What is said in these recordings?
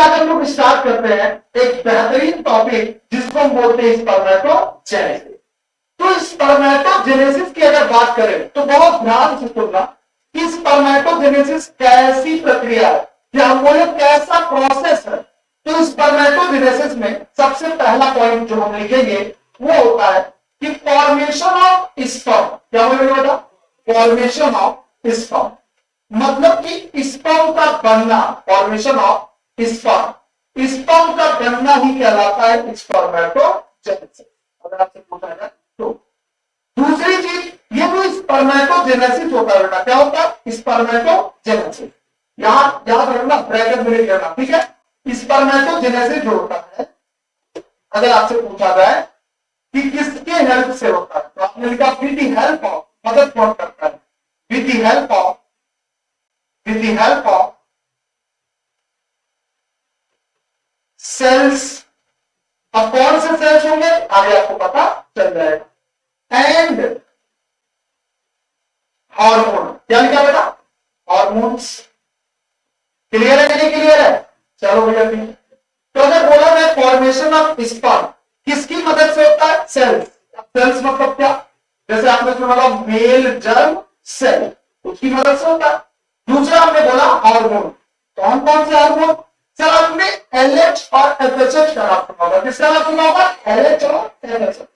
आज हम लोग स्टार्ट करते हैं एक बेहतरीन टॉपिक जिसको हम बोलते हैं स्पर्मेटोजेनेसिस। तो स्पर्मेटोजेनेसिस की अगर बात करें तो बहुत ध्यान से सुनना कि स्पर्मेटोजेनेसिस कैसी प्रक्रिया है या हम बोले कैसा प्रोसेस है। तो स्पर्मेटोजेनेसिस में सबसे पहला पॉइंट जो हम लिखेंगे वो होता है कि फॉर्मेशन ऑफ स्पर्म। क्या बोलेंगे बेटा? फॉर्मेशन ऑफ स्पर्म, मतलब कि स्पर्म का बनना, फॉर्मेशन ऑफ स्पर्म, स्पर्म का बनना ही कहलाता है स्पर्मेटोजेनेसिस। अगर आपसे पूछा जाए तो दूसरी चीज, ये जो स्पर्मेटोजेनेसिस होता है बेटा, क्या होता है? स्पर्मेटोजेनेसिस। यहां याद रखना, ब्रैकेट में लिख लेना, ठीक है? स्पर्मेटोजेनेसिस जो होता है, अगर आपसे पूछा जाए कि किसके हेल्प से होता है, तो आपने लिखा विद द हेल्प ऑफ, मदद कौन करता है? With the help of, with the help of cells. अब कौन से सेल्स होंगे आगे आपको पता चल जाएगा। एंड हार्मोन, क्या लिखा बेटा? हार्मोन्स। क्लियर है कि नहीं क्लियर है? चलो भैया ठीक। तो अगर बोला मैं फॉर्मेशन ऑफ स्पर्म किसकी मदद से होता है? सेल्स। सेल्स मतलब क्या? जैसे आपने सुना मेल जर्म सेल, उसकी मदद से होता है। दूसरा हमने बोला हार्मोन। कौन कौन से हार्मोन? सर आपने एलएच और एफएसएच का नाम सुना होगा। किसका नाम सुना होगा? एलएच और एफएसएच।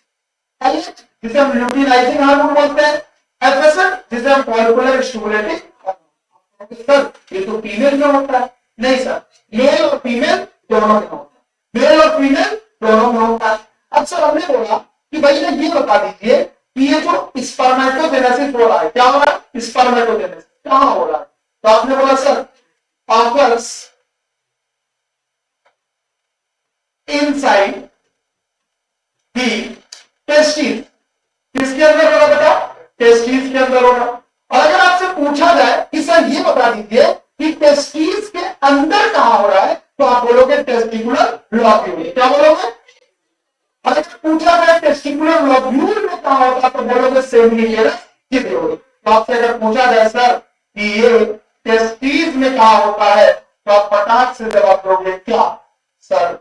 एलएच जिसे हम ल्यूटिनाइजिंग हार्मोन बोलते हैं, एफएसएच जिसे हम फॉलिकुलर स्टिमुलेटिंग हार्मोन। सर ये तो फीमेल में होता है। नहीं सर, मेल और फीमेल दोनों में होता है, मेल और फीमेल दोनों में होता है। अब सर हमने बोला कि भाई ने ये बता दीजिए कि ये जो स्पर्मेटोजेनेसिस हो रहा है, क्या हो रहा है? स्पर्मेटोजेनेसिस कहां हो रहा है? तो आपने बोला sir occurs inside the testis. किसके अंदर होगा बेटा? टेस्टिस के अंदर होगा। और अगर आपसे पूछा जाए कि सर ये बता दीजिए कि टेस्टिस के अंदर कहां हो रहा है, तो आप बोलोगे टेस्टिकुलर लोब्यूल। क्या बोलोगे? अगर पूछा जाए टेस्टिकुलर लोब्यूल में कहां होता, तो बोलोगे सेमिनिफेरस ट्यूब्यूल। तो आपसे अगर पूछा जाए सर कि ये टेस्टिस में कहां होता है, तो आप फटाक से जवाब दोगे क्या? सर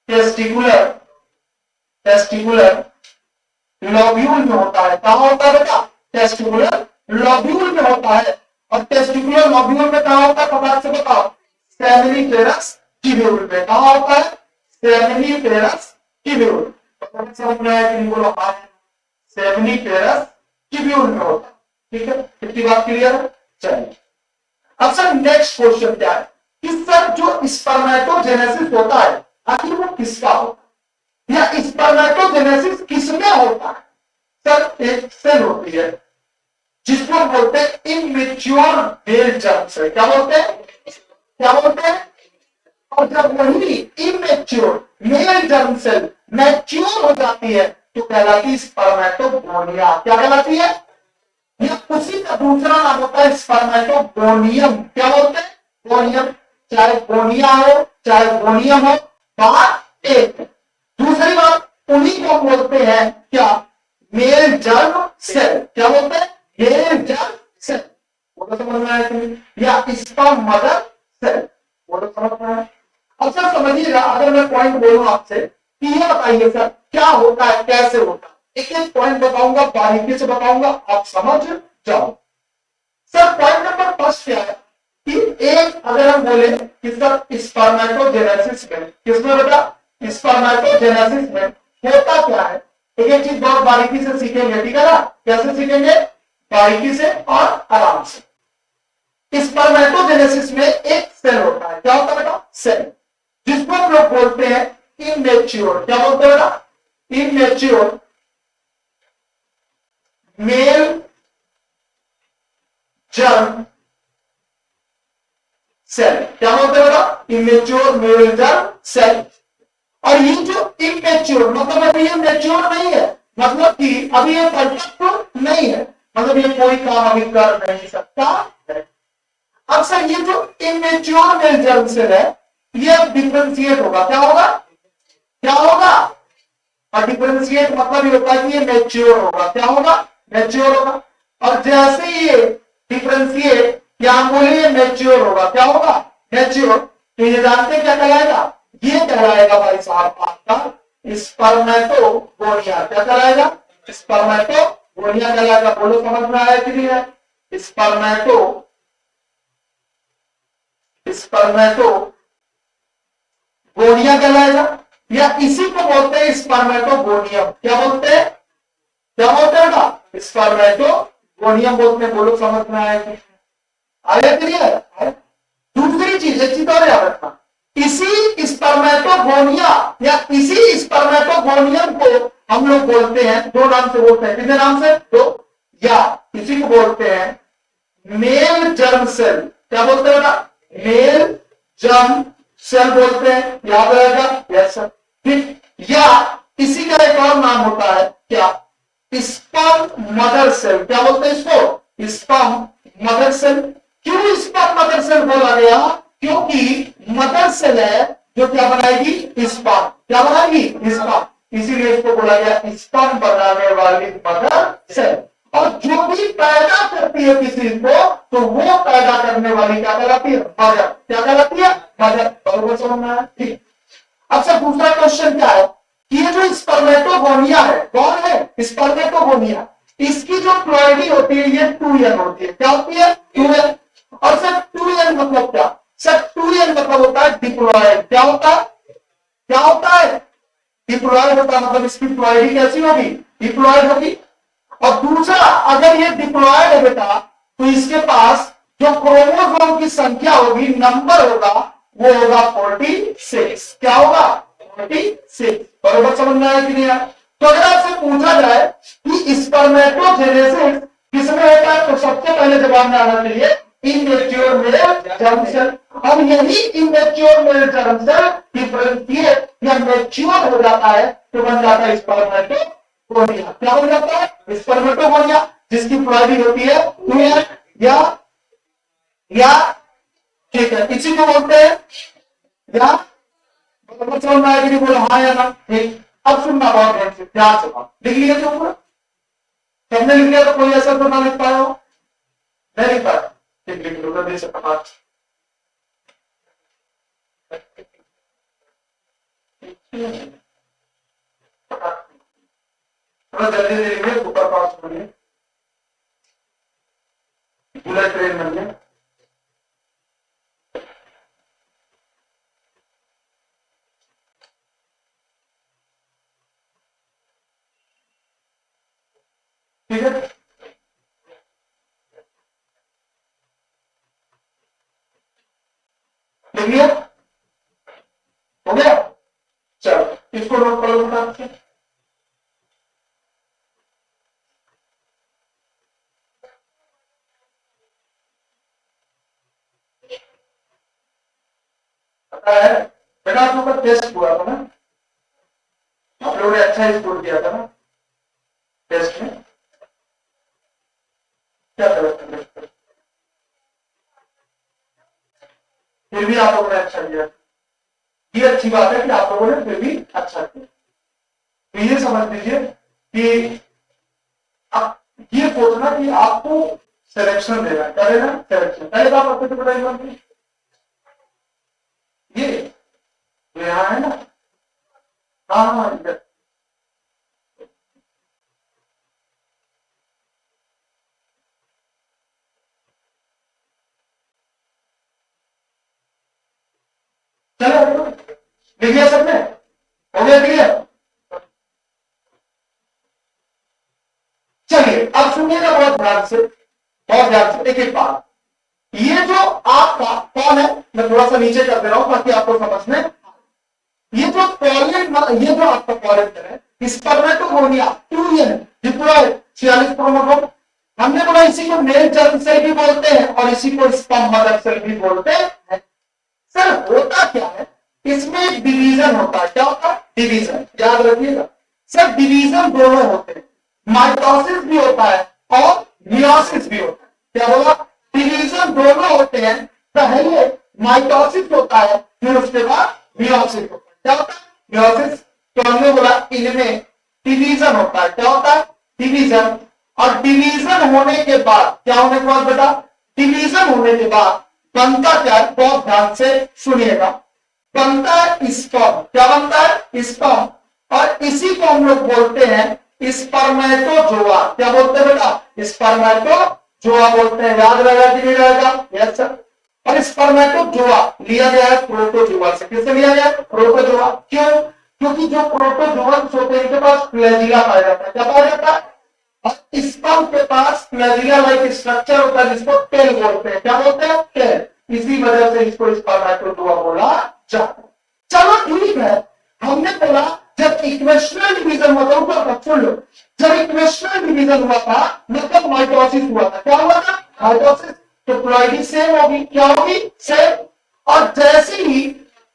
टेस्टिकुलर, टेस्टिकुलर लोब्यूल में होता है। कहां होता है बेटा? टेस्टिकुलर लोब्यूल में होता है। और टेस्टिकुलर लोब्यूल में कहां होता है, फटाक से बताओ? सेमिनिफेरस ट्यूब्यूल में। कहां होता है? Seminiferous tubule. तो समझ में आया कि नहीं? बोलो हाँ, सेमिनिफेरस ट्यूब्यूल में होता है। ठीक है, इतनी बात क्लियर है? चलिए अब सर नेक्स्ट क्वेश्चन क्या है कि सर जो स्पर्मेटोजेनेसिस होता है आखिर वो किसका होता है, या स्पर्मेटोजेनेसिस किसमें होता है? सर एक सेल होती है जिसको बोलते हैं इमेच्योर मेल जर्म सेल। क्या बोलते हैं? क्या बोलते हैं? और जब वही immature male germ cell mature हो जाती है तो कहलाती है स्पर्मेटोगोनिया। क्या कहलाती है? या उसी का दूसरा नाम होता है स्पर्मेटोगोनियम। क्या बोलते हैं? गोनियम। चाहे गोनिया हो चाहे गोनियम हो, बात एक है। दूसरी बात, उन्हीं को बोलते हैं क्या? Male germ cell. क्या बोलते हैं? Male germ cell. वो तो समझ में आया तुम्हें? या स्पर्म मदर सेल, वो तो समझ में आया। अब सर समझिएगा, अगर मैं पॉइंट बोलूं आपसे कि ये बताइए सर क्या होता है, कैसे होता है, एक एक पॉइंट बताऊंगा, बारीकी से बताऊंगा, आप समझ जाओ। सर पॉइंट नंबर फर्स्ट क्या है कि एक अगर हम बोले कि सर स्पर्मेटोजेनेसिस में, किसमें बेटा? स्पर्मेटोजेनेसिस में होता क्या है, एक एक चीज बहुत बारीकी से सीखेंगे, ठीक है ना? कैसे सीखेंगे? बारीकी से और आराम से। स्पर्मेटोजेनेसिस में एक सेल होता है। क्या होता है बेटा? सेल, जिसको हम लोग बोलते हैं इमेच्योर। क्या बोलते हैं बेटा? Immature male germ cell. क्या बोलते हैं बेटा? Immature male germ cell. और ये जो इमेच्योर मतलब अभी ये मैच्योर नहीं है, मतलब कि अभी ये परफेक्ट नहीं है, मतलब ये कोई काम अभी कर नहीं सकता है। अब सर ये जो इमेच्योर मेल जर्म सेल है ये अब डिफरेंशिएट होगा। क्या होगा? क्या होगा? और डिफरेंशिएट मतलब ये होता है कि ये मैच्योर होगा। क्या होगा? मैच्योर होगा। और जैसे ये डिफरेंशिएट, क्या बोले? मैच्योर होगा। क्या होगा? मैच्योर, तो ये जानते हैं क्या कहलाएगा, ये कहलाएगा भाई साहब आपका स्पर्मेटोगोनिया। क्या कहलाएगा, स्पर्मेटोगोनिया कहलाएगा। बोलो समझ में आया कि नहीं है, स्पर्मेटोगोनिया कहलाएगा, या इसी को बोलते हैं स्पर्मेटोगोनियम। क्या बोलते हैं, स्पर्मेटोगोनियम बोलते हैं। बोलो समझ में आया कि आया कि नहीं आया। दूसरी चीज, एक चीज और याद रखना, इसी स्पर्मेटोगोनिया या इसी स्पर्मेटोगोनियम को हम लोग बोलते हैं, दो नाम से बोलते हैं। कितने नाम से, दो, या इसी को बोलते हैं मेल जर्म सेल। क्या बोलते हैं बेटा, मेल जर्म सेल बोलते हैं, याद रहेगा। यस सर, ठीक। या इसी का एक और नाम होता है क्या, स्पर्म मदर सेल। क्या बोलते हैं इसको, स्पर्म मदर सेल। क्यों स्पर्म मदर सेल बोला गया, क्योंकि मदर सेल है जो क्या बनाएगी, स्पर्म। क्या बनाएगी, स्पर्म, इसीलिए इसको बोला गया स्पर्म बनाने वाली मदर सेल। और जो भी पैदा करती है किसी को, तो वो पैदा करने वाली क्या कहलाती है, मदर। क्या कहलाती है, मदर। बराबर समझ में आया, ठीक। अब सर दूसरा क्वेश्चन क्या है कि ये जो स्पर्मेटोगोनिया है, कौन है स्पर्मेटोगोनिया, इसकी जो प्लॉइडी होती है ये 2n होती है। क्या होती है, 2n। और सर 2n मतलब क्या, सर 2n मतलब होता है डिप्लॉयड। क्या होता है, डिप्लॉयड होता है, मतलब इसकी प्लॉइडी कैसी होगी, डिप्लॉयड होगी। और दूसरा, अगर ये डिप्लॉयड है बेटा, तो इसके पास जो क्रोमोसोम की संख्या होगी, नंबर होगा, वो होगा 46। क्या होगा, 46। बराबर समझ में आया कि नहीं आया। तो अगर आपसे पूछा जाए कि स्पर्मेटोजेनेसिस किसमें होता है, तो सबसे पहले जवाब में आना चाहिए इमेच्योर मेल जर्म सेल। अब यही immature male germ cell differentiate या मैच्योर हो जाता है, तो बन जाता है स्पर्मेटोगोनिया। क्या बन जाता है, स्पर्मेटोगोनिया, जिसकी प्लॉइडी होती है 2n या ठीक है, इसी को बोलते हैं या समझ में आएगी, बोलो हाँ या ना, ठीक। अब सुनना बहुत ध्यान से, लिख लिया जो ऊपर सबने लिख लिया, तो कोई ऐसा तो ना लिख पाया हो, नहीं लिख पाया, ठीक, लिख लो जल्दी से फटाफट। थोड़ा जल्दी से लिखिए, ऊपर पास करिए, बुलेट ट्रेन बनिए। ठीक है, लिख लिया, हो गया। चलो इसको नोट कर लो फटाफट से। पता है बेटा, आप लोग का टेस्ट हुआ था ना, आप लोगों ने अच्छा स्कोर किया था ना टेस्ट में, क्या करें, फिर भी आप लोगों ने अच्छा किया। ये अच्छी बात है कि आप लोगों ने फिर भी अच्छा किया। तो ये समझ लीजिए कि अब ये सोचना कि आपको सिलेक्शन देना है, क्या देना, सिलेक्शन। पहले बात आपको तो बताइए, ये यहाँ है ना, हाँ हाँ इधर, चलो लिख लिया सबने, हो गया क्लियर। चलिए अब सुनिएगा बहुत ध्यान से, बहुत ध्यान से, एक एक बात। ये जो आपका कौन है, मैं थोड़ा सा नीचे कर दे रहा हूं ताकि आपको समझ में, ये जो पॉलिन, ये जो आपका पॉलिन है, स्पर्मेटोगोनिया 2n डिप्लॉयड 46 क्रोमोसोम, हमने बोला इसी को मेल जर्म सेल भी बोलते हैं और इसी को स्पर्म मदर सेल भी बोलते हैं। सर होता क्या है, इसमें एक डिवीजन होता है। क्या होता है, डिवीजन, याद रखिएगा सर, डिवीजन दोनों होते हैं, माइटोसिस भी होता है और मियोसिस भी होता है। क्या बोला, डिवीजन दोनों होते हैं, पहले माइटोसिस होता है, फिर उसके बाद मियोसिस होता है। क्या होता है, मियोसिस। तो हमने बोला इनमें डिवीजन होता है। क्या होता है, डिवीजन। और डिवीजन होने के बाद क्या होने के बाद बेटा, डिवीजन होने के बाद बनता क्या है, बहुत ध्यान से सुनिएगा। बनता है स्पर्म, क्या बनता है, स्पर्म। और इसी को हम लोग बोलते हैं स्पर्मेटोजोआ। क्या बोलते हैं बेटा, स्पर्मेटोजोआ बोलते हैं। याद रहेगा कि नहीं रहेगा, यस सर। और स्पर्मेटोजोआ लिया गया है प्रोटोजोआ से। किससे लिया गया, प्रोटोजोआ। क्यों, क्योंकि जो प्रोटोजोअन्स होते हैं इनके पास फ्लैजिला पाया जाता है। क्या पाया जाता है, और स्पर्म के पास फ्लैजिला लाइक स्ट्रक्चर होता है जिसको टेल बोलते हैं। क्या बोलते हैं, टेल। इसी वजह से इसको स्पर्मेटोजोआ बोला जाता है। चलो ठीक है, हमने बोला जब इक्वेशनल डिवीजन हुआ था, ऊपर तक सुन लो, जब इक्वेशनल डिवीजन हुआ था मतलब माइटोसिस हुआ था। क्या हुआ था, माइटोसिस। तो प्लॉइडी सेम होगी, क्या होगी, सेम। और जैसे ही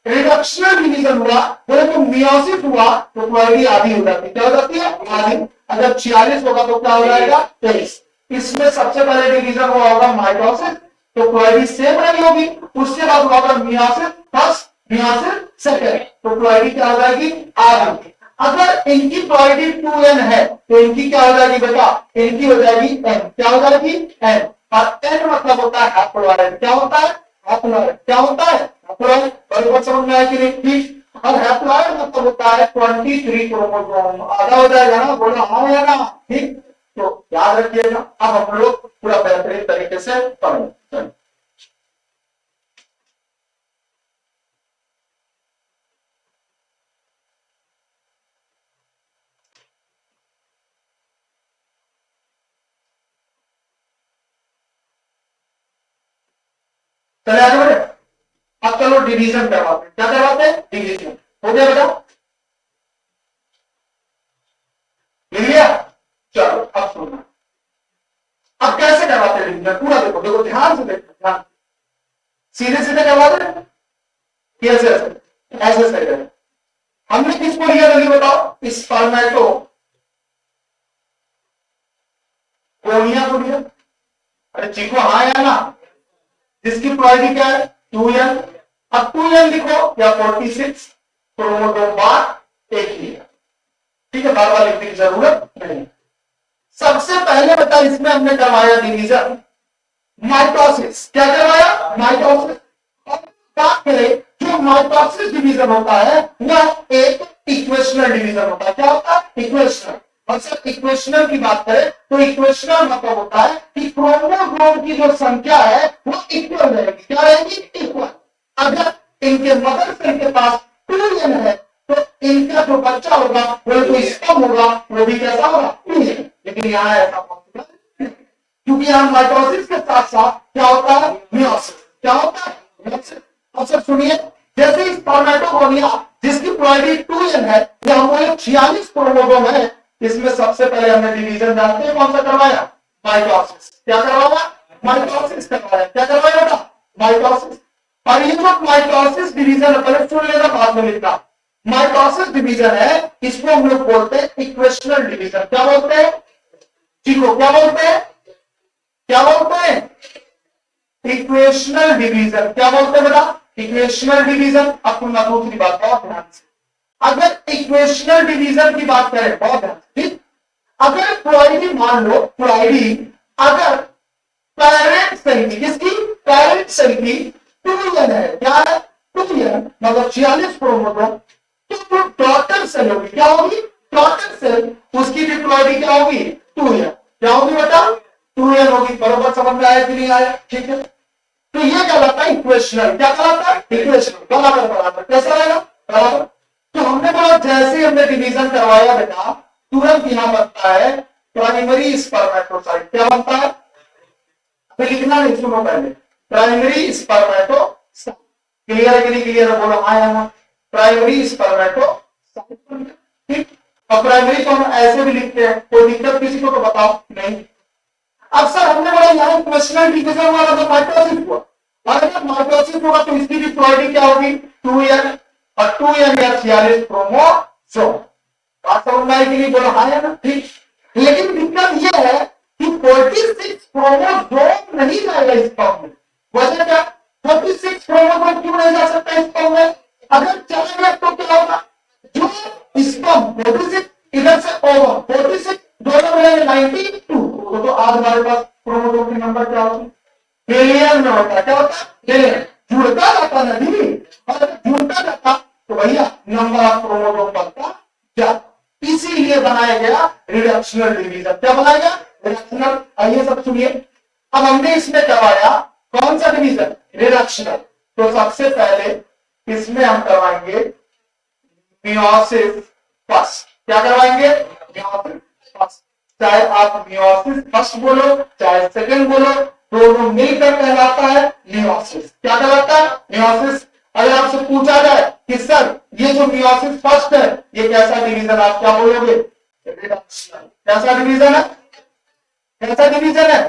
रिडक्शनल डिवीजन हुआ, बोले तो मियोसिस हुआ, तो प्लॉइडी आधी हो जाती है। क्या हो जाती है, आधी। अगर 46 होगा तो क्या हो जाएगा, 23। इसमें सबसे पहले डिवीजन हुआ होगा माइटोसिस, तो प्लॉइडी सेम रही होगी। उसके बाद हुआ होगा मियोसिस फर्स्ट, मियोसिस सेकंड, तो प्लॉइडी क्या हो जाएगी, आधी। अगर इनकी प्लॉइडी 2n है तो इनकी क्या हो जाएगी बेटा, इनकी हो जाएगी n। क्या हो जाएगी, n। और n मतलब होता है हैप्लॉइड। क्या होता है, हैप्लॉइड। क्या होता है, हैप्लॉइड। बराबर समझ में आया कि नहीं, ठीक। और हैप्लॉइड मतलब होता है 23 क्रोमोसोम। आधा हो जाएगा ना, बोला हाँ या ना, ठीक। तो याद रखिएगा। अब हम लोग पूरा बेहतरीन तरीके से पढ़ेंगे। चले आगे बढ़े। अब चलो डिवीजन करवाते हैं। क्या करवाते हैं, डिवीजन। हो गया बेटा, मिल गया। चलो अब सुनना, अब कैसे करवाते हैं डिवीजन, पूरा देखो, देखो ध्यान से देखो, ध्यान। सीधे सीधे करवाते हैं, कैसे, ऐसे ऐसे सही है। हमने किसको लिया जल्दी बताओ, स्पर्मेटो कोनिया को लिया। अरे चीको हाँ या ना, जिसकी प्लॉइडी क्या है, 2n। अब 2n लिखो या 46 क्रोमोसोम बार एक लिया। ठीक है, बार बार लिखने की जरूरत नहीं। सबसे पहले बता, इसमें हमने करवाया डिवीजन माइटोसिस। क्या करवाया, माइटोसिस। बात करें, जो माइटोसिस डिवीजन होता है वह एक इक्वेशनल डिवीजन होता है। क्या होता है, इक्वेशनल। और सर इक्वेशनल की बात करें तो इक्वेशनल मतलब होता है कि क्रोमोसोम की जो संख्या है वो इक्वल रहेगी। क्या रहेगी, इक्वल। अगर इनके मदर सेल के पास 2n है तो इनका जो बच्चा होगा वो तो स्पर्म होगा, वो भी कैसा होगा, 2n। लेकिन यहाँ ऐसा पॉसिबल नहीं, क्योंकि यहाँ माइटोसिस के साथ साथ क्या होता है, मियोसिस। क्या होता है, मियोसिस। अब सर सुनिए, जैसे स्पर्मेटोगोनिया जिसकी प्लॉइडी 2n है, यहाँ पर 46 क्रोमोसोम है। इसमें सबसे पहले हमने डिवीजन जानते हैं कौन सा करवाया, माइटोसिस। क्या करवाया, माइटोसिस करवाया। क्या करवाया बेटा, माइटोसिस। और ये जो माइटोसिस डिवीजन है, पहले सुन लेना बाद में लिखना। माइटोसिस डिवीजन है, इसको हम लोग बोलते हैं इक्वेशनल डिवीजन। क्या बोलते हैं, ठीक हो, क्या बोलते हैं, क्या बोलते हैं, इक्वेशनल डिवीजन। क्या बोलते हैं बेटा, इक्वेशनल डिवीजन। अब तुम दूसरी बात बहुत ध्यान से, अगर इक्वेशनल डिवीजन की बात करें, बहुत ध्यान से, ठीक। अगर प्लॉइडी मान लो, प्लॉइडी अगर पेरेंट सेल की, किसकी, पेरेंट सेल की 2n है, क्या है, 2n मतलब 46 क्रोमोसोम, तो जो डॉटर सेल होगी क्या होगी, डॉटर सेल, उसकी भी प्लॉइडी क्या होगी, 2n। क्या होगी बेटा, 2n होगी। बराबर समझ में आया कि नहीं आया, ठीक है। तो ये कहलाता है इक्वेशनल। क्या कहलाता है, इक्वेशनल। बराबर बराबर कैसा रहेगा, बराबर। तो हमने बोला जैसे हमने डिवीजन करवाया बेटा, तुरंत यहां बनता है प्राइमरी स्पर्मेटोसाइट। क्या बनता है, अभी लिखना नहीं, सुनो पहले, प्राइमरी स्पर्मेटोसाइट। क्लियर है कि नहीं क्लियर है, बोलो हाँ या ना। प्राइमरी स्पर्मेटोसाइट, ठीक। और प्राइमरी को हम ऐसे भी लिखते हैं, कोई दिक्कत किसी को तो बताओ नहीं। अब सर हमने बोला यहाँ इक्वेशनल डिवीजन हुआ तो माइटोसिस हुआ, और अगर माइटोसिस होगा तो इसकी भी प्लॉइडी क्या होगी, 2n। और 2n या 46 क्रोमोसोम। बात समझ में आई कि नहीं, बोलो हाँ या ना, ठीक। लेकिन दिक्कत यह है कि 46 क्रोमोसोम नहीं जाएगा इस फॉर्म में। वजह क्या, 46 क्रोमोसोम क्यों नहीं जा सकता इस फॉर्म में, अगर चलेगा तो क्या होगा, जो स्पर्म 46 इधर से ओवर 46 दोनों मिलेंगे 92, तो आज हमारे पास क्रोमोसोम की नंबर क्या होगी, मिलियन में होता है। क्या होता है, रिडक्शनल डिवीजन। क्या बनाएगा? रिडक्शनल। आइए सब सुनिए। अब हमने इसमें करवाया कौन सा डिवीजन? रिडक्शनल। तो सबसे पहले इसमें हम करवाएंगे मियोसिस फर्स्ट। क्या करवाएंगे? Meiosis first. चाहे आप मियोसिस फर्स्ट बोलो चाहे सेकंड बोलो, दोनों मिलकर कहलाता है मियोसिस। क्या कहलाता है? मियोसिस। अगर आपसे पूछा जाए कि सर ये जो मियोसिस फर्स्ट है ये कैसा डिवीजन, आप क्या बोलोगे? रिडक्शनल। कैसा डिवीजन है? कैसा डिवीजन है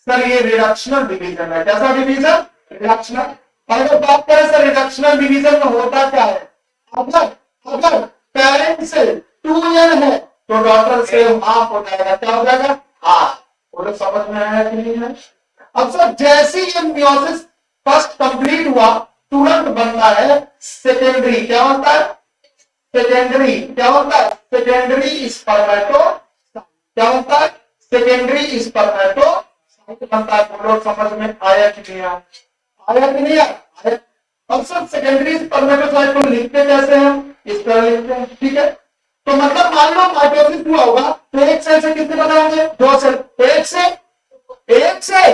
सर? ये रिडक्शनल डिवीजन है। कैसा डिवीजन? रिडक्शनल। अगर बात करें सर रिडक्शनल डिवीजन में होता क्या है, अगर अगर पेरेंट से 2n है तो डॉटर से हाफ हो जाएगा। क्या हो जाएगा? हाफ। बोलो समझ में आया कि नहीं है? अब सर जैसे ये मियोसिस फर्स्ट कंप्लीट हुआ तुरंत बनता है सेकेंडरी। क्या बनता है? सेकेंडरी। क्या बनता है? सेकेंडरी स्पर्मेटो। क्या बनता है? सेकेंडरी स्पर्मेटो बनता है। बोलो समझ में आया कि नहीं आया? आया कि नहीं आया? अब सर सेकेंडरी स्पर्मेटोसाइट को लिखते कैसे हैं? इस तरह लिखते हैं। ठीक है, तो मतलब मान लो माइटोसिस हुआ होगा तो एक सेल से कितने बने होंगे? 2 सेल। एक से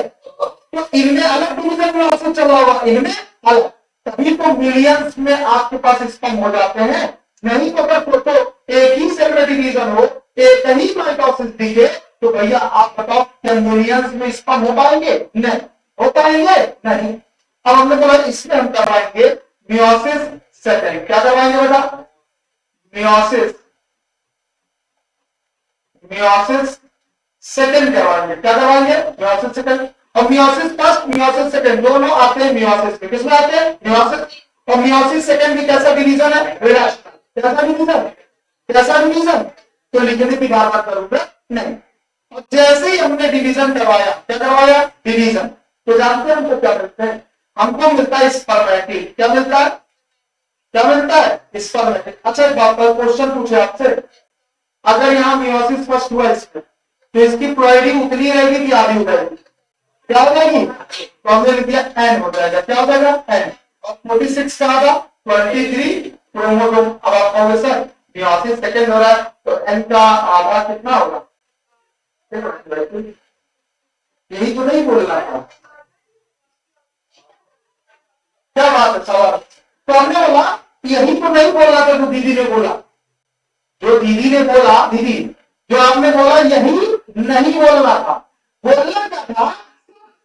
तो इनमें अलग डिवीजन में ऑप्शन चल रहा होगा, इनमें अलग। तभी तो मिलियंस में आपके पास स्पर्म हो जाते हैं। नहीं तो अगर तो एक ही सेल में डिवीजन हो, एक ही माइटोसिस दिखे तो भैया आप बताओ क्या मिलियंस में स्पर्म हो पाएंगे? नहीं हो पाएंगे, नहीं। अब हमने बोला इसमें हम करवाएंगे मियोसिस सेकंड। क्या करवाएंगे बेटा? मियोसिस मियोसिस सेकंड करवाएंगे। क्या करवाएंगे? Meiosis second. और मियोसिस फर्स्ट मियोसिस सेकंड दोनों आते हैं मियोसिस में। किसमें आते हैं? मियोसिस। और मियोसिस सेकंड भी कैसा डिवीजन है? रिडक्शनल। कैसा डिवीजन? कैसा डिवीजन? तो लिखने की बात करूंगा नहीं। और जैसे ही हमने डिवीजन करवाया, क्या करवाया? डिवीजन। तो जानते हैं हमको क्या मिलता है? हमको मिलता है स्पर्मेटिड। क्या मिलता है? क्या मिलता है? स्पर्मेटिड। अच्छा एक बात पर क्वेश्चन पूछे आपसे, अगर यहाँ मियोसिस फर्स्ट हुआ इसमें तो इसकी प्रोबेबिलिटी उतनी रहेगी कि आधी हो जाएगी? क्या हो जाएगी? तो हमने लिख दिया एन हो जाएगा। क्या हो जाएगा? एन। और 46 का आधा 23 क्रोमोसोम। अब आप कहोगे सर मियोसिस सेकंड हो रहा है तो एन का आधा कितना होगा? यही तो नहीं बोल रहा था। क्या बात है सवाल? तो हमने बोला यही तो नहीं बोल रहा था जो दीदी ने बोला। जो दीदी ने बोला, दीदी जो आपने बोला यही नहीं बोल रहा था। बोलने का था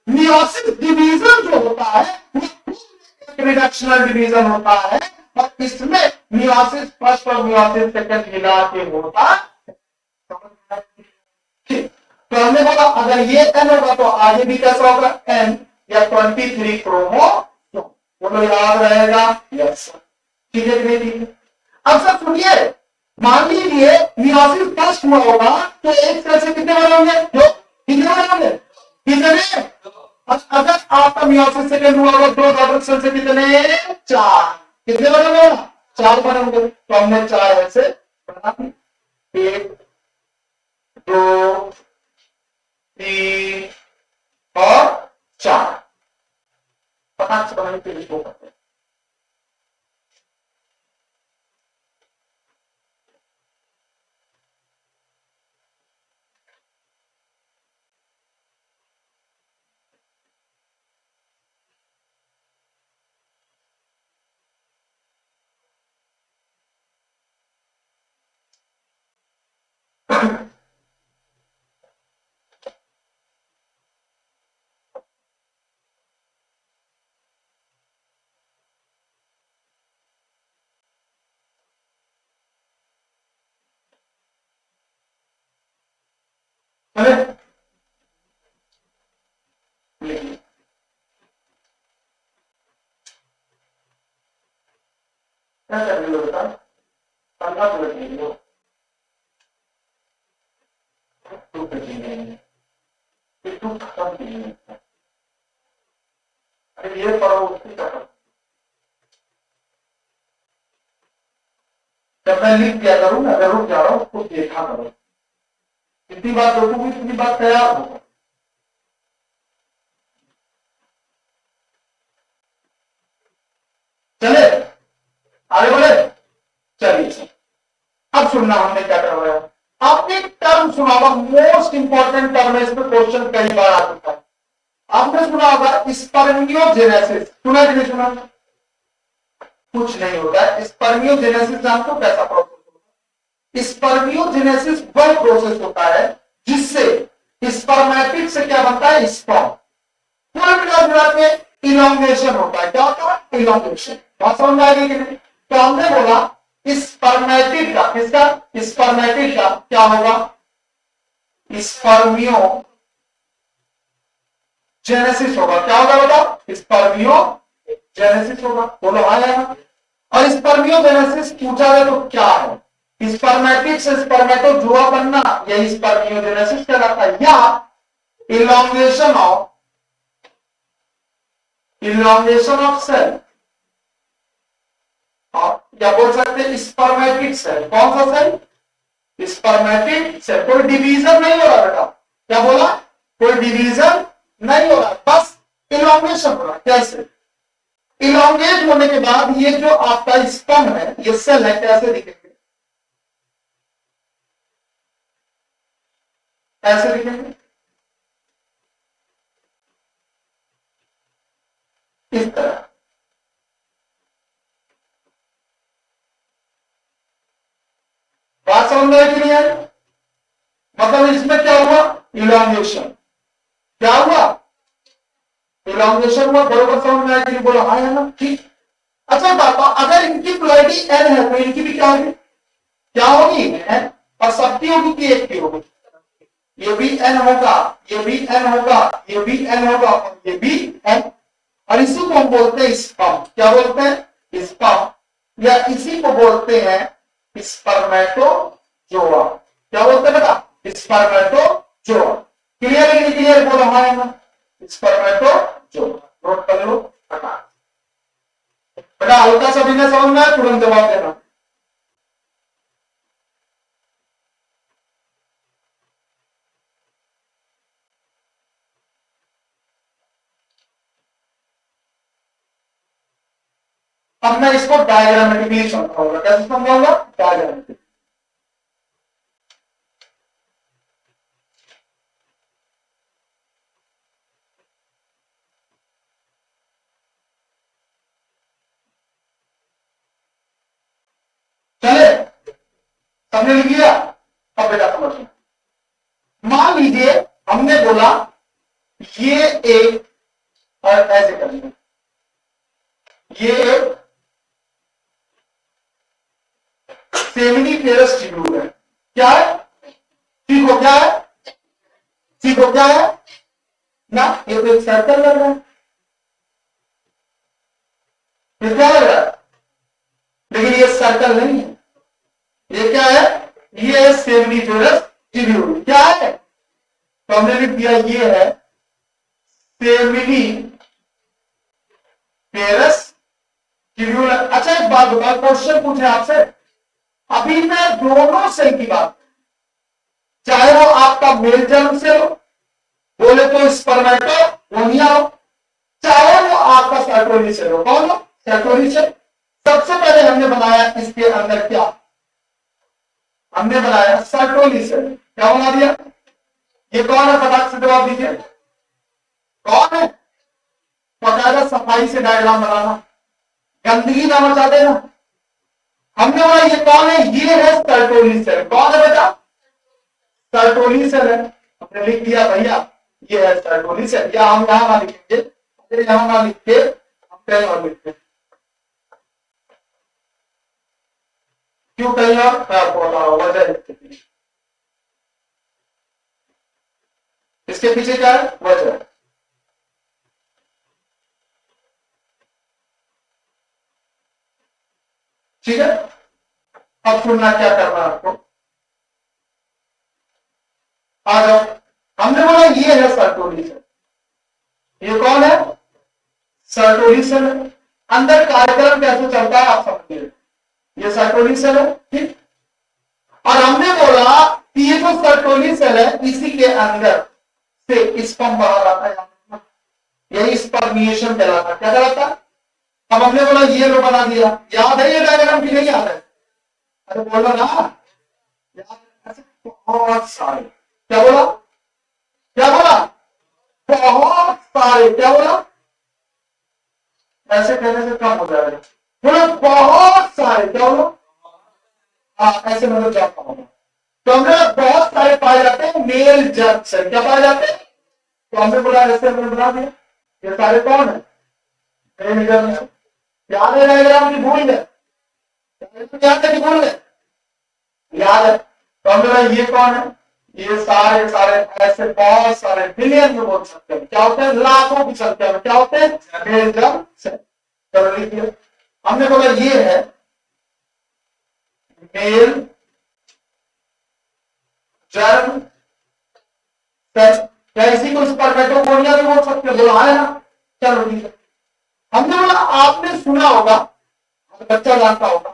मियोसिस डिवीजन जो होता है रिडक्शनल डिवीजन होता है और इसमें मियोसिस फर्स्ट और मियोसिस सेकंड मिला के होता है। तो हमने बोला अगर ये एन होगा तो आगे भी कैसा होगा? एन या 23 क्रोमोसोम। बोलो याद रहेगा? यस। ठीक है कि नहीं? अब सर सुनिए, मान लीजिए मियोसिस फर्स्ट हुआ होगा तो एक सेल से कितने बने होंगे? दो। कितने बने होंगे? कितने? अगर आपका मियोसिस सेकंड हुआ होगा दो डॉटर सेल से कितने? 4। कितने बने होंगे? 4 बने होंगे। तो हमने 4 ऐसे बना दी। 1 2 3 और 4 5 बनाने के लिए करते हैं। क्या कर रहे हो बेटा? पंखा तो लगी हो तो खत्म नहीं है। अरे ये पढ़ो उसकी खत्म। जब मैं लिख दिया करूँ ना, अगर रुक जा रहा हूँ उसको देखा करो। जितनी बात रोकूंगी उतनी बात तैयार हो। चले आगे बढ़े। चलिए अब सुनना हमने क्या करवाया। आपने टर्म सुना और मोस्ट इंपॉर्टेंट टर्म है, इस पर क्वेश्चन कई बार आ चुका है। आपने सुना होगा स्पर्मियोजेनेसिस, सुना कि नहीं सुना? कुछ नहीं होता है स्पर्मियोजेनेसिस, जानते कैसा प्रोसेस होता है? स्पर्मियोजेनेसिस वह प्रोसेस होता है जिससे स्पर्मेटिड से क्या बनता है? स्पर्म। पूरा मिला के इलॉन्गेशन होता है। क्या होता है? इलॉन्गेशन। बात समझ में आ गई कि नहीं? तो हमने बोला स्पर्मेटिड का, किसका? स्पर्मेटिड का क्या होगा? स्पर्मियो जेनेसिस होगा। क्या होगा बताओ? स्पर्मियो जेनेसिस होगा। बोलो हाँ या ना? और स्पर्मियोजेनेसिस पूछा जाए तो क्या है? स्पर्मेटिड से स्पर्मेटोजोआ बनना, यही स्पर्मियोजेनेसिस कहलाता है। या इलॉन्गेशन ऑफ सेल, या बोल सकते हैं स्पर्मेटिड सेल। कौन सा सेल? Spermatid cell. कोई डिवीजन नहीं हो रहा बेटा। क्या बोला? कोई डिवीजन नहीं हो रहा, बस इलॉन्गेशन हो रहा। कैसे? इलॉन्गेट होने के बाद ये जो आपका स्पर्म है, ये सेल है, कैसे दिखेंगे? ऐसे दिखेंगे, इस तरह। बात समझ में आई कि नहीं आई? मतलब इसमें क्या हुआ? इलॉन्गेशन। क्या हुआ? इलॉन्गेशन हुआ। बरोबर समझ में आया कि नहीं? बोलो हाँ है ना? ठीक। अच्छा पापा, अगर इनकी पोलैरिटी एन है तो इनकी भी क्या होगी? क्या होगी? एन। और सबकी होगी कि एक की होगी? ये भी एन होगा, ये भी एन होगा, ये भी एन होगा, और ये भी एन। और इसी को हम बोलते हैं स्पर्म। क्या बोलते हैं? स्पर्म। या इसी को बोलते हैं स्पर्मेटोजोआ। क्या बोलते हैं बेटा? स्पर्मेटोजोआ। क्लियर है कि नहीं क्लियर? बोलो हाँ है ना? स्पर्मेटोजोआ। नोट कर लो बेटा। हल्का सा भी ना समझ में आए तुरंत जवाब देना। अब मैं इसको डायग्रामेटिकली समझाऊंगा। कैसे समझाऊंगा? डायग्रामेटिक। चले, सबने लिख लिया? अब बेटा समझ, मान लीजिए हमने बोला ये एक, और ऐसे करेंगे, ये एक सेमिनिफेरस ट्यूब्यूल है। क्या है? सीखो क्या है? सीखो क्या है ना? ये तो एक सर्कल लग रहा है। ये क्या लग रहा है? लेकिन ये सर्कल नहीं है। ये क्या है? ये है सेमिनिफेरस ट्यूब्यूल। क्या है? तो हमने लिख दिया ये है सेमिनिफेरस ट्यूब्यूल। अच्छा एक बात बताओ, क्वेश्चन पूछे आपसे, अभी मैं दोनों सेल की बात, चाहे वो आपका मेल जर्म सेल हो, बोले तो स्पर्मेटोगोनिया हो, चाहे वो आपका सर्टोली सेल हो। कौन हो? Sertoli cell. सबसे पहले हमने बनाया इसके अंदर क्या? हमने बनाया सर्टोली सेल। क्या बना दिया? ये कौन है? फटाक से जवाब दीजिए। कौन है? पता सफाई से डायग्राम बनाना, गंदगी ना मचा देना। हमने बोला ये कौन है? ये है सर्टोली सेल। कौन है बेटा? सर्टोली सेल है। हमने लिख दिया भैया ये है सर्टोली सेल। या हम यहां ना लिखेंगे, यहां ना लिख के हम कहीं और लिखते हैं। क्यों कहीं और? मैं आपको बता रहा हूं वजह लिखते हैं। इसके पीछे क्या है? वजह। ठीक है, अब सुनना क्या करना है आपको। आ जाओ। हमने बोला ये है सर्टोली सेल। ये कौन है? Sertoli cell. अंदर कार्यक्रम कैसे चलता है आप समझिए। ये सर्टोली सेल है, ठीक। और हमने बोला कि ये जो सर्टोली सेल है इसी के अंदर से स्पर्म बाहर आता है। यही स्पर्मिएशन कहलाता है। क्या कहलाता है? अब हमने बोला ये लो बना दिया। याद है ये डायग्राम की नहीं याद है? अरे बोलो ना। याद है? बहुत सारे क्या बोला, क्या बोला, बहुत सारे, क्या बोला, ऐसे कहने से कम हो जाएगा, बोलो बहुत सारे, क्या बोलो, हाँ ऐसे मतलब क्या कम होगा। तो हमने बहुत सारे पाए जाते हैं मेल जर्म से, क्या पाए जाते हैं, तो हमने बोला ऐसे हमने बना दिया, ये सारे कौन है, मेल जर्म से। याद है डायग्राम की भूल गए, याद है कि भूल गए, याद है, तो हमने बोला ये कौन है, ये सारे सारे ऐसे बहुत सारे बिलियन में बोल सकते हैं, क्या होते हैं, लाखों की संख्या में क्या होते हैं, मेल जर्म से। चलो लिखिए, हमने बोला ये है मेल जर्म सेल, क्या इसी को स्पर्मेटोगोनिया भी बोल सकते हैं, बोला है ना। चलो ठीक है, हमने बोला आपने सुना होगा, बच्चा जानता होगा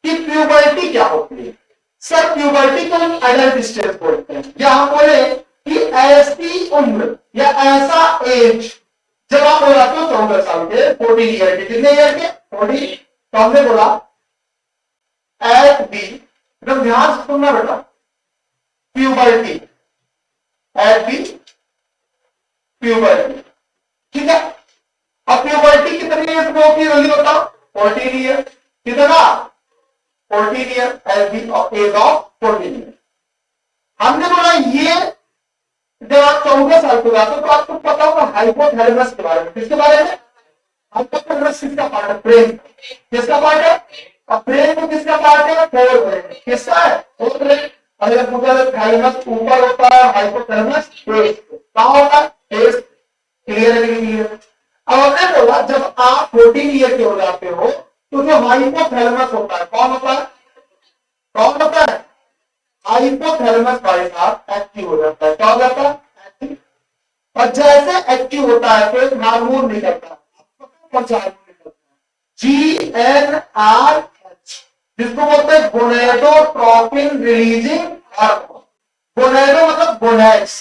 कि प्यूबर्टी क्या होती है। सर प्यूबर्टी को हम एडल्ट स्टेज बोलते हैं, या हम बोले कि ऐसी उम्र या ऐसा एज जब आप हो जाते हो 14 साल के, 14 ईयर के, कितने ईयर के, 40। तो हमने बोला एट बी, एकदम ध्यान से सुनना बेटा, प्यूबर्टी एट बी, प्यूबर्टी, ठीक है। अब प्यूबर्टी कितनी एज में होती है जल्दी बताओ, 14 ईयर, कितना, 14 year age the age of 14 year. हमने बोला ये जब आप 14 साल के जाते हो तो आपको पता होगा हाइपोथैलेमस के बारे में, किसके बारे में, हाइपोथैलेमस किसका पार्ट है, ब्रेन, किसका पार्ट है, अब ब्रेन में किसका पार्ट है, फोर ब्रेन, किसका है, फोर ब्रेन। अगर पूछा थैलेमस ऊपर होता है, हाइपोथैलेमस कहां होता है, फेस, क्लियर है क्लियर। अब हमने बोला जब आप 14 ईयर के हो जाते हो तो जो हाइपोथैलेमस होता है, कौन होता है, कौन होता है, हाइपोथैलेमस भाई साहब एक्टिव हो जाता है, क्या हो जाता है, एक्टिव। और जैसे एक्टिव होता है तो एक हार्मोन निकलता है, कौन सा हार्मोन निकलता है, GnRH, जिसको बोलते हैं गोनेडोट्रोपिन रिलीजिंग हार्मोन। गोनेडो मतलब गोनेड्स,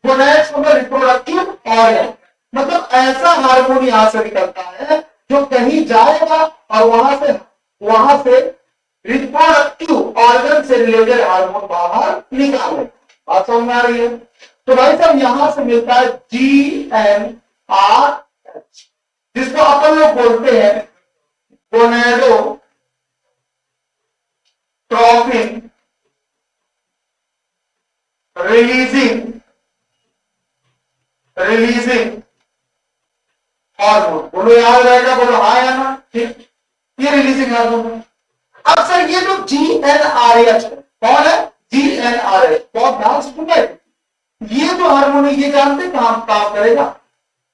गोनेड्स मतलब रिप्रोडक्टिव ऑर्गन, मतलब ऐसा हार्मोन यहां से निकलता है जो कहीं जाएगा और वहां से रिप्रोडक्टिव ऑर्गन से रिलेटेड हार्मोन बाहर निकाले। बात समझ में आ रही है। तो भाई साहब यहां से मिलता है GnRH, जिसको अपन लोग बोलते हैं गोनेडोट्रोपिन रिलीजिंग हार्मोन। बोलो याद रहेगा, बोलो हाँ या ना, ठीक, ये रिलीजिंग हार्मोन है। अब सर ये जो GnRH कौन है, GnRH बहुत ध्यान से सुनिए, ये जो हार्मोन है ये जानते कहां काम करेगा,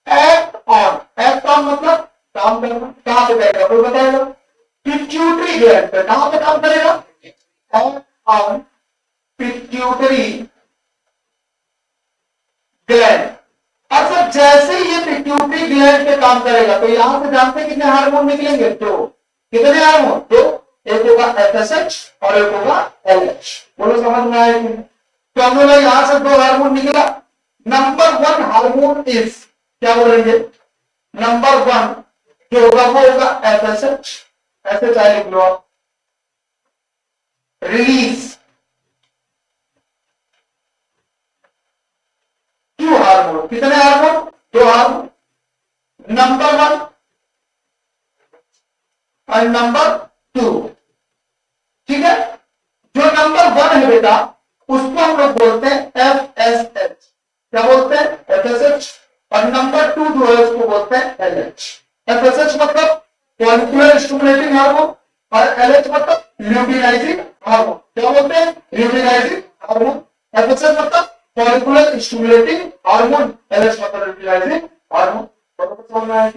एक्ट ऑन, एक्ट ऑन मतलब काम करना, कहां पे करेगा कोई बताएगा, पिट्यूटरी ग्लैंड पे, कहां पे काम करेगा, एक्ट ऑन पिट्यूटरी ग्लैंड। अब सर जैसे ये पिट्यूटरी ग्लैंड पे काम करेगा तो यहां से जानते हैं कितने हार्मोन निकलेंगे, तो कितने हार्मोन, तो एक होगा FSH और एक होगा LH। बोलो समझ में आया कि, तो हम लोग यहां से दो हार्मोन निकला। नंबर 1 हार्मोन इज, क्या बोलेंगे, नंबर 1 जो होगा वो होगा FSH, ऐसे चाहे लिख लो आप, रिलीज टू हार्मोन, कितने हार्मोन, दो हार्मोन, नंबर 1 और नंबर 2, ठीक है। जो नंबर 1 है बेटा उसको हम लोग बोलते हैं FSH, क्या बोलते हैं, FSH, और नंबर 2 जो है उसको बोलते हैं LH। FSH मतलब फॉलिकुलर स्टिमुलेटिंग हार्मोन और LH मतलब ल्यूटिनाइजिंग हार्मोन, क्या बोलते हैं, ल्यूटिनाइजिंग हार्मोन। FSH मतलब फॉलिकुलर स्टिमुलेटिंग हार्मोन, LH मतलब ल्यूटिनाइजिंग हार्मोन। समझ में आया।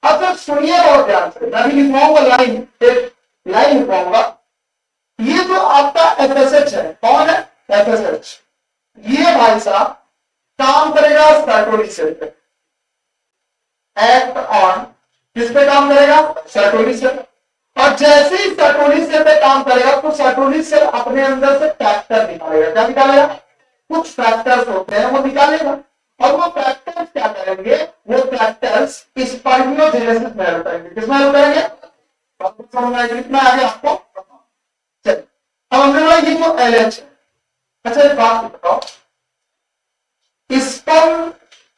अब तो सुनिए बहुत ध्यान से, मैं भी लिखवाऊंगा लाइन, एक लाइन लिखवाऊंगा। ये जो आपका FSH है, कौन है, FSH, ये भाई साहब काम करेगा सर्टोली सेल पे, एक्ट ऑन, किस पे काम करेगा, सर्टोली सेल। और जैसे ही सर्टोली सेल पे काम करेगा तो सर्टोली सेल अपने अंदर से फैक्टर निकालेगा, क्या निकालेगा, कुछ फैक्टर्स होते हैं वो निकालेगा। और वो फैक्टर्स क्या करेंगे, वो फैक्टर्स स्पर्मियोजेनेसिस में हेल्प करेंगे, किसमें हेल्प करेंगे, समझ में कितना आगे आपको। चलिए अब हमने बोला ये जो LH है अच्छा एक बात बताओ, स्पर्म,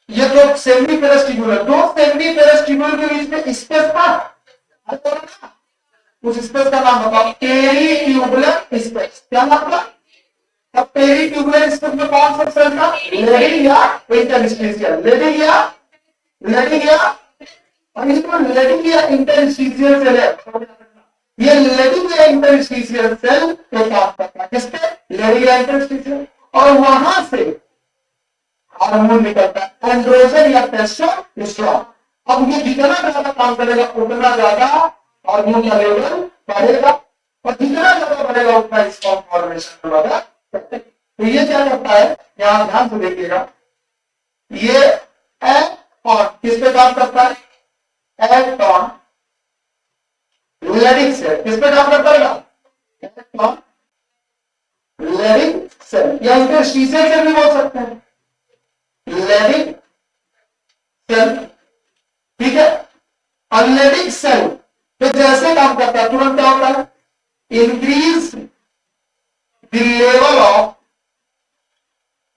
ये जो सेमी पेरिस्टिकुलर, दो सेमी पेरिस्टिकुलर के बीच में स्पेस था, उस स्पेस का नाम बताओ, पेरीट्यूबुलर स्पेस। क्या मतलब? अब पेरीट्यूबुलर स्पेस में कौन सा सेल था? लेडिंग या इंटरस्टिशियल? लेडिंग या और इसमें लेडिंग या इंटरस्टिशियल सेल है। ये लेडिंग या इंटरस्टिशियल सेल पे काम करता है, किसपे? लेडिंग या इंटरस्टिशियल। और वहां से हार्मोन निकलता है, एंड्रोजन या टेस्टोस्टेरोन। अब ये जितना ज्यादा काम करेगा उतना ज्यादा हार्मोन का लेवल बढ़ेगा, और जितना ज्यादा बढ़ेगा उतना स्पर्म फॉर्मेशन बढ़ेगा। तो ये क्या करता है, यहां ध्यान से देखिएगा, ये और किस पे काम करता है? Electron Leydig cell. किस पे काम करता है? इलेक्ट्रॉन लेडिंग सेल, या इंटरस्टिशियल सेल भी बोल सकते हैं, लेडिंग सेल। ठीक है, और लेडिंग सेल तो जैसे काम करता है तुरंत क्या होता है? Increase the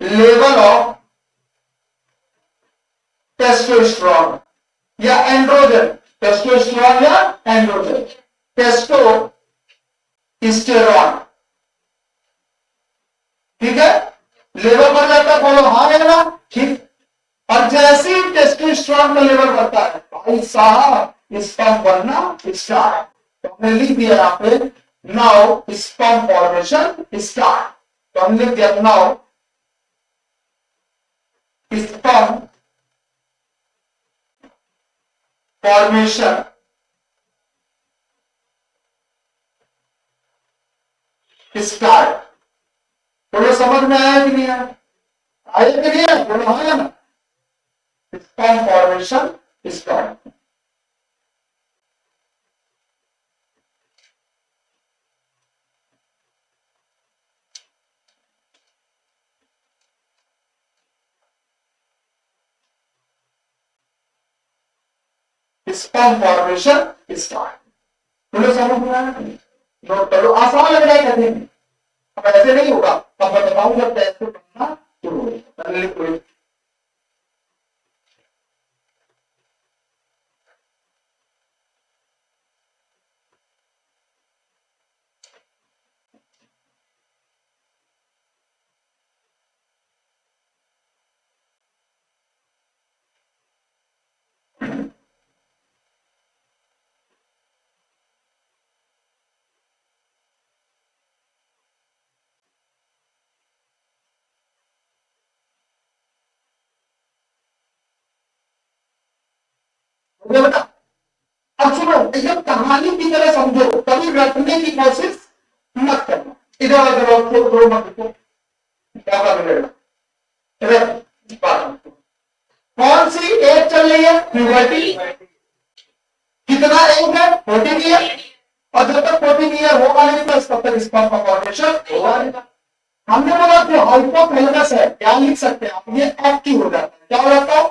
level of testosterone या एंड्रोजन। टेस्टोस्टेरोन या एंड्रोजन, टेस्टोस्टेरोन। ठीक है, लेवल बढ़ जाता है, बोलो हाँ है ना? ठीक। और जैसे ही टेस्टोस्टेरोन का लेवल बढ़ता है, भाई साहब स्पर्म बनना स्टार्ट। तो हमने लिख दिया यहाँ पे, नाउ स्पर्म फॉर्मेशन स्टार्ट। तो हमने लिख दिया नाउ स्पर्म फॉर्मेशन स्टार्ट। बोलो समझ में आया कि नहीं आया? आया कि नहीं आया? बोलो हाँ ना? Sperm formation start. Sperm formation start. बोलो समझ में आया? नोट करो, आसान लग रहा है कहते हैं। अब ऐसे नहीं होगा, अब मैं बताऊंगा कैसे बनना शुरू होगा। बेटा अब सुनो, एकदम कहानी की तरह समझो, कभी रटने की कोशिश मत करना। इधर अगर मत देखो क्या मिलेगा। कौन सी एज चल रही है? प्यूबर्टी। कितना एज है? 14 ईयर। और जब तक 14 ईयर होगा नहीं बस तब तक स्पर्म का फॉर्मेशन होगा नहीं। हमने बोला कि हाइपोथैलेमस है, क्या लिख सकते हैं आप? ये एक्टिव हो जाता है। क्या हो जाता है?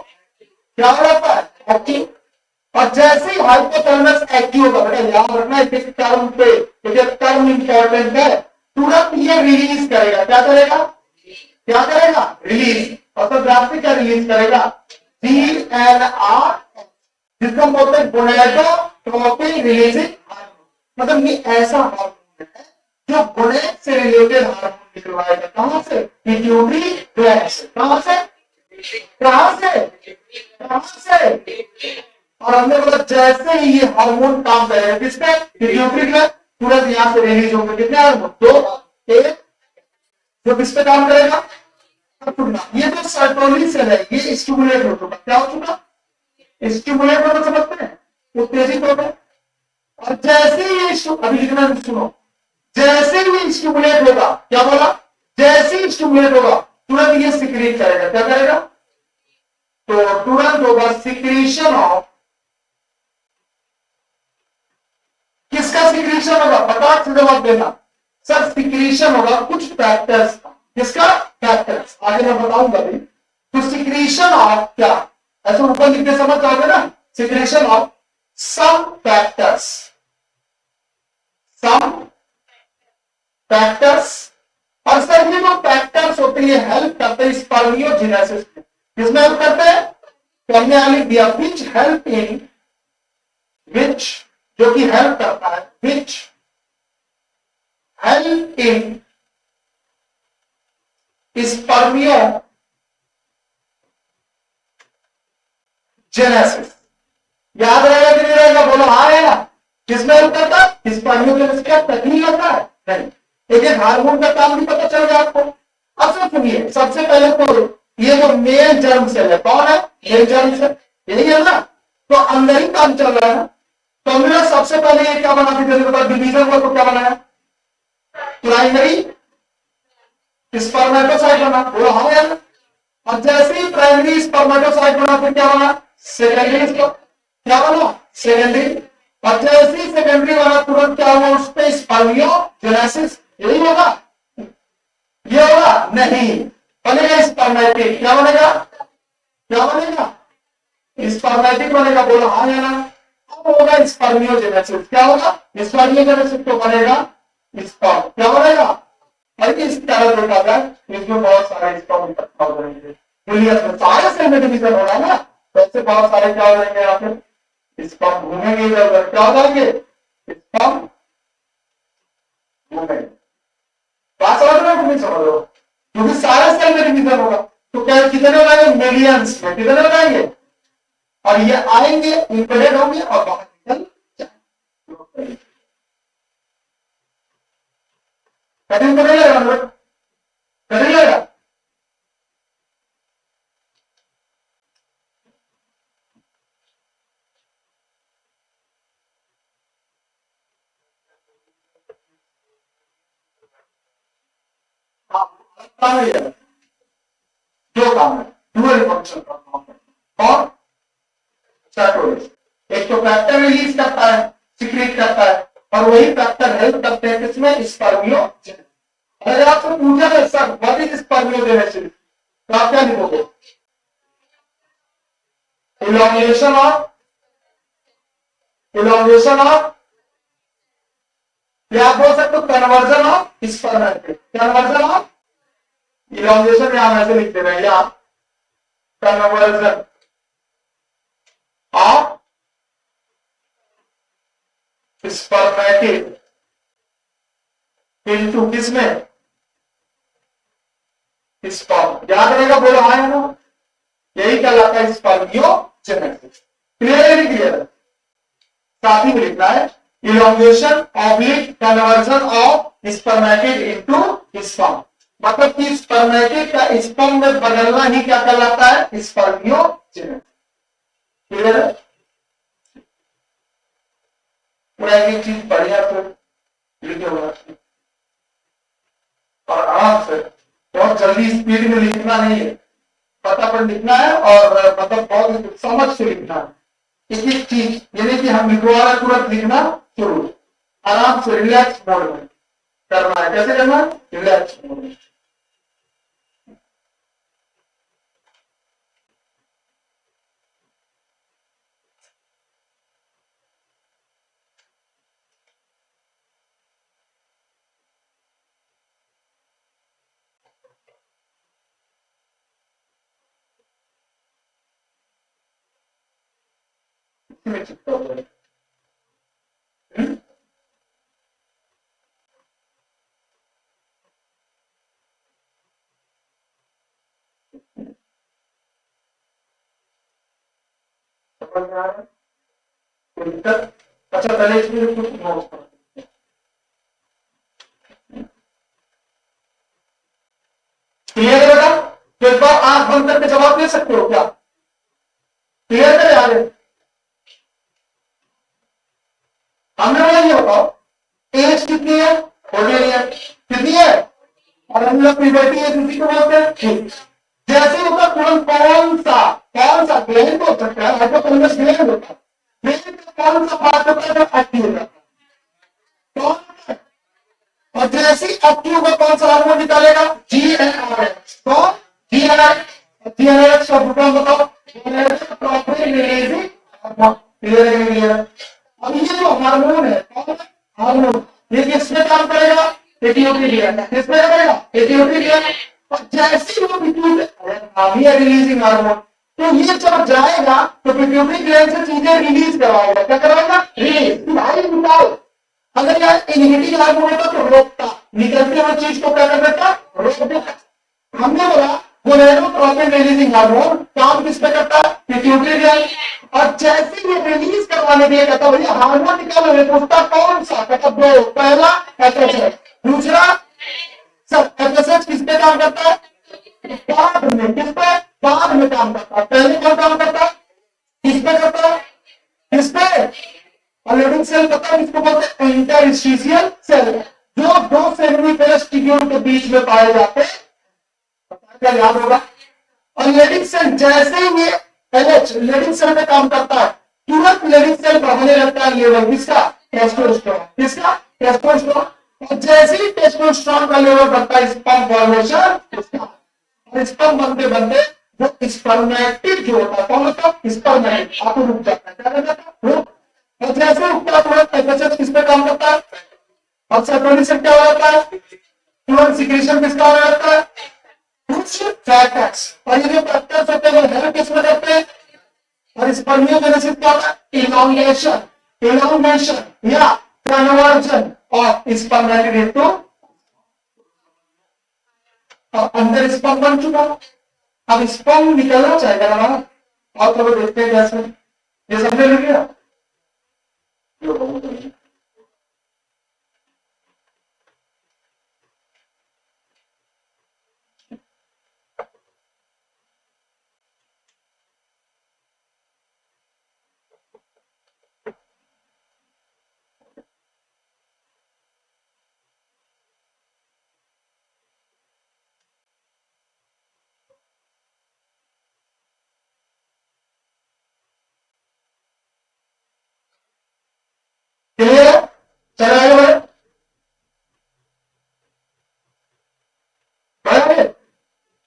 क्या हो जाता है? एक्टिव। और जैसे ही हाइपोथैलेमस एक्टिव होगा, बेटा याद रखना इस टर्म पे, टर्म इंपॉर्टेंट है, तुरंत ये रिलीज करेगा। क्या करेगा? क्या करेगा? रिलीज। और तो ग्राफिक क्या रिलीज करेगा? DNR, जिसको बोलते हैं गोनेडोट्रोपिन रिलीजिंग हार्मोन। मतलब ये ऐसा हार्मोन है जो गोनेड से रिलेटेड हार्मोन निकलवाएगा। कहां से? पिट्यूटरी ग्लैंड से। कहां से? कहां से? कहां से? और हमने बोला जैसे ही ये हार्मोन काम करेगा किस पे? पिट्यूटरी ग्लैंड, तुरंत यहां से रिलीज होंगे कितने हार्मोन? 2, 1। जो किस पे काम करेगा? ये जो सर्टोलिन सेल है ये स्टिमुलेट हो चुका। क्या हो चुका? स्टिमुलेट होना समझते हैं, उत्तेजित हो गए। और जैसे ही अभी लिखना सुनो, जैसे ही स्टिमुलेट होगा, क्या बोला? जैसे ही स्टिमुलेट होगा तुरंत ये सिक्रीट करेगा। क्या करेगा? तो तुरंत होगा सिक्रीशन ऑफ, किसका सिक्रीशन होगा? फटाक से जवाब देना सर। सिक्रीशन होगा कुछ फैक्टर्स का। किसका? फैक्टर्स, आगे मैं बताऊंगा भी। तो सिक्रीशन ऑफ क्या? ऐसे ऊपर लिखते समझ जाओगे ना, secretion of some factors, some factors और सर ये जो फैक्टर्स होते हैं हेल्प करते हैं स्पर्मियोजेनेसिस में, किसमें हेल्प करते हैं? तो हमने लिख दिया विच हेल्प इन, विच जो कि हेल्प करता है, विच हेल्प इन स्पर्मियोजेनेसिस। याद रहेगा कि नहीं रहेगा? बोलो हाँ है ना। किसमें हेल्प करता है? स्पर्मियोजेनेसिस। क्या तकलीफ होता है? नहीं। एक हार्मोन का काम भी पता चल गया आपको। अब से सुनिए, सबसे पहले तो ये जो मेल जर्म सेल है, कौन है? मेल जर्म सेल, यही है ना। तो अंदर ही काम चल रहा है। तो हमने सबसे पहले ये क्या बना दिया? डिवीजन हुआ तो क्या बनाया? प्राइमरी स्पर्मेटोसाइट बना, बोलो हाँ यार। और जैसे ही प्राइमरी स्पर्मेटोसाइट बना फिर क्या बना? सेकेंडरी। क्या बना? सेकेंडरी। और जैसे ही सेकेंडरी बना तुरंत क्या हुआ? उस पर स्पर्मियोजेनेसिस। यही होगा? ये होगा नहीं, बनेगा स्पर्मेटिक। क्या बनेगा? क्या बनेगा? स्पर्मेटिक बनेगा, बोलो हाँ या ना। अब होगा स्पर्मियोजेनेसिस। क्या होगा? स्पर्मियोजेनेसिस तो बनेगा स्पर्म। क्या बनेगा? और इस तरह देखा जाए इसमें बहुत सारे स्पर्म इकट्ठा हो जाएंगे, मिलियंस में सारे सेल में डिवीजन होगा ना, तो इससे बहुत सारे क्या हो जाएंगे? यहाँ पे स्पर्म घूमेंगे इधर उधर। क्या हो जाएंगे? स्पर्म घूमेंगे। बात समझ रहे हो? नहीं समझ रहे हो? क्योंकि सारे सेल में डिवीजन होगा तो क्या कितने हो जाएंगे? मिलियंस में। कितने हो जाएंगे? और ये आएंगे, इंपेडेड होंगे और बाहर निकल जाएंगे। कठिन तो नहीं लगेगा? कठिन लगेगा? काम है ये, दो काम है, डुअल फंक्शन का काम है। और स्टैटोलिस, एक तो फैक्टर रिलीज करता है, सीक्रेट करता है, और वही फैक्टर हेल्प करते हैं किसमें? स्पर्मियोजेनेसिस। अगर आपसे पूछा जाए सर व्हाट इज स्पर्मियोजेनेसिस, तो आप क्या लिखोगे? इलॉन्गेशन ऑफ, इलॉन्गेशन ऑफ, या आप बोल सकते हो conversion of spermatic. Conversion of, elongation यहां ऐसे लिख दे रहे हैं आप, कन्वर्जन ऑफ स्पर्मेटिक इनटू किसमें? स्पर्म। याद रहेगा, बोलो हाँ ना। यही कहलाता है स्पर्मियोजेनेसिस। क्लियर है? क्लियर? साथ ही में लिखना है elongation oblique conversion of spermatid into sperm. मतलब कि स्पर्मेटिड का स्पर्म में बदलना ही क्या कहलाता है? स्पर्मियोजेनेसिस। क्लियर है? पूरा एक चीज बढ़िया तो लिखे हुआ और आराम से, बहुत जल्दी स्पीड में लिखना नहीं है, फटाफट लिखना है और मतलब बहुत समझ से लिखना है। एक एक चीज, यानी कि हम लिखवा रहे तुरंत लिखना शुरू, आराम से रिलैक्स मोड में करना है। कैसे करना है? रिलैक्स मोड में। में चिपका हुआ है। समझ में आ रहा है? कोई दिक्कत? अच्छा पहले इसमें कुछ नोट्स कर, क्लियर है बेटा? तो एक बार आंख बंद करके जवाब दे सकते हो क्या? क्लियर है यार? हमने बोला ये बताओ एज कितनी है? 14 ईयर। कितनी है? और हम लोग प्यूबर्टी एज किसी को बोलते हैं? ठीक। जैसे होता तुरंत कौन सा ग्लैंड हो सकता है? हाइपोथैलेमस ग्लैंड होता है। लेकिन कौन सा पार्ट होता है जो एक्टिव होता है? कौन? और जैसे ही एक्टिव होगा कौन सा हार्मोन निकालेगा? जीएनआरएच। कौन? जीएनआरएच। जीएनआरएच का फुल बताओ। GnRH property releasing hormone. Clear है? क्लियर? अब ये जो हार्मोन है, कौन है? हार्मोन, ये किसमें काम करेगा? पिट्यूटरी ग्लैंड किसमें करेगा पिट्यूटरी ग्लैंड। और जैसे वो पिट्यूटरी रिलीजिंग हार्मोन, तो ये जब जाएगा तो पिट्यूटरी ग्लैंड से चीजें रिलीज करवाएगा, क्या करवाएगा रिलीज भाई निकाल। अगर यार इनहिबिटिंग हार्मोन होता तो रोकता, निकलते हुए चीज को क्या कर देता रोक देता। हमने बोला गोनेडोट्रोपिन रिलीजिंग हार्मोन काम किस पे करता है पिट्यूटरी ग्लैंड। और जैसे ये रिलीज करवाने दिया कहता भैया हार्मोन निकालो, ये पूछता कौन सा, कहता दो, पहला एफएसएच, दूसरा सर एफएसएच किस पे काम करता है बाद में, किस पे बाद में काम करता है, पहले कौन काम करता है किस पे करता है किस पे। और लीडिंग सेल पता है किसको बोलते हैं इंटरस्टिशियल सेल, जो दो सेमिनिफेरस टिब्यूल के बीच में पाए जाते हैं, क्या याद होगा। और लेडिंग सेल जैसे ही ये एलएच लेडिंग सेल में काम करता है तुरंत लेडिंग सेल बढ़ने लगता है लेवल किसका टेस्टोस्टेरोन, किसका टेस्टोस्टेरोन। और जैसे ही टेस्टोस्टेरोन का लेवल बढ़ता है स्पर्म फॉर्मेशन उसका, और स्पर्म बनते बनते जो स्पर्मेटिड जो होता है कौन होता है स्पर्मेटिड आपको रुक जाता है, क्या कर जाता है रुक। और जैसे रुकता तुरंत एफएसएच किस पे काम करता है और सर्कुलेशन क्या हो जाता है तुरंत सिक्रीशन किसका हो जाता है कुछ फैक्टर्स। और ये जो फैक्टर्स होते हैं वो हेल्प किसमें करते हैं। और स्पर्मियोजेनेसिस क्या होता है इलॉन्गेशन, इलॉन्गेशन या कन्वर्जन और स्पर्मेटिड टू अंदर स्पर्म बन चुका। अब स्पर्म निकलना चाहिए हमारा, और तो देखते हैं कैसे ये समझे लगे। क्लियर है चलो आगे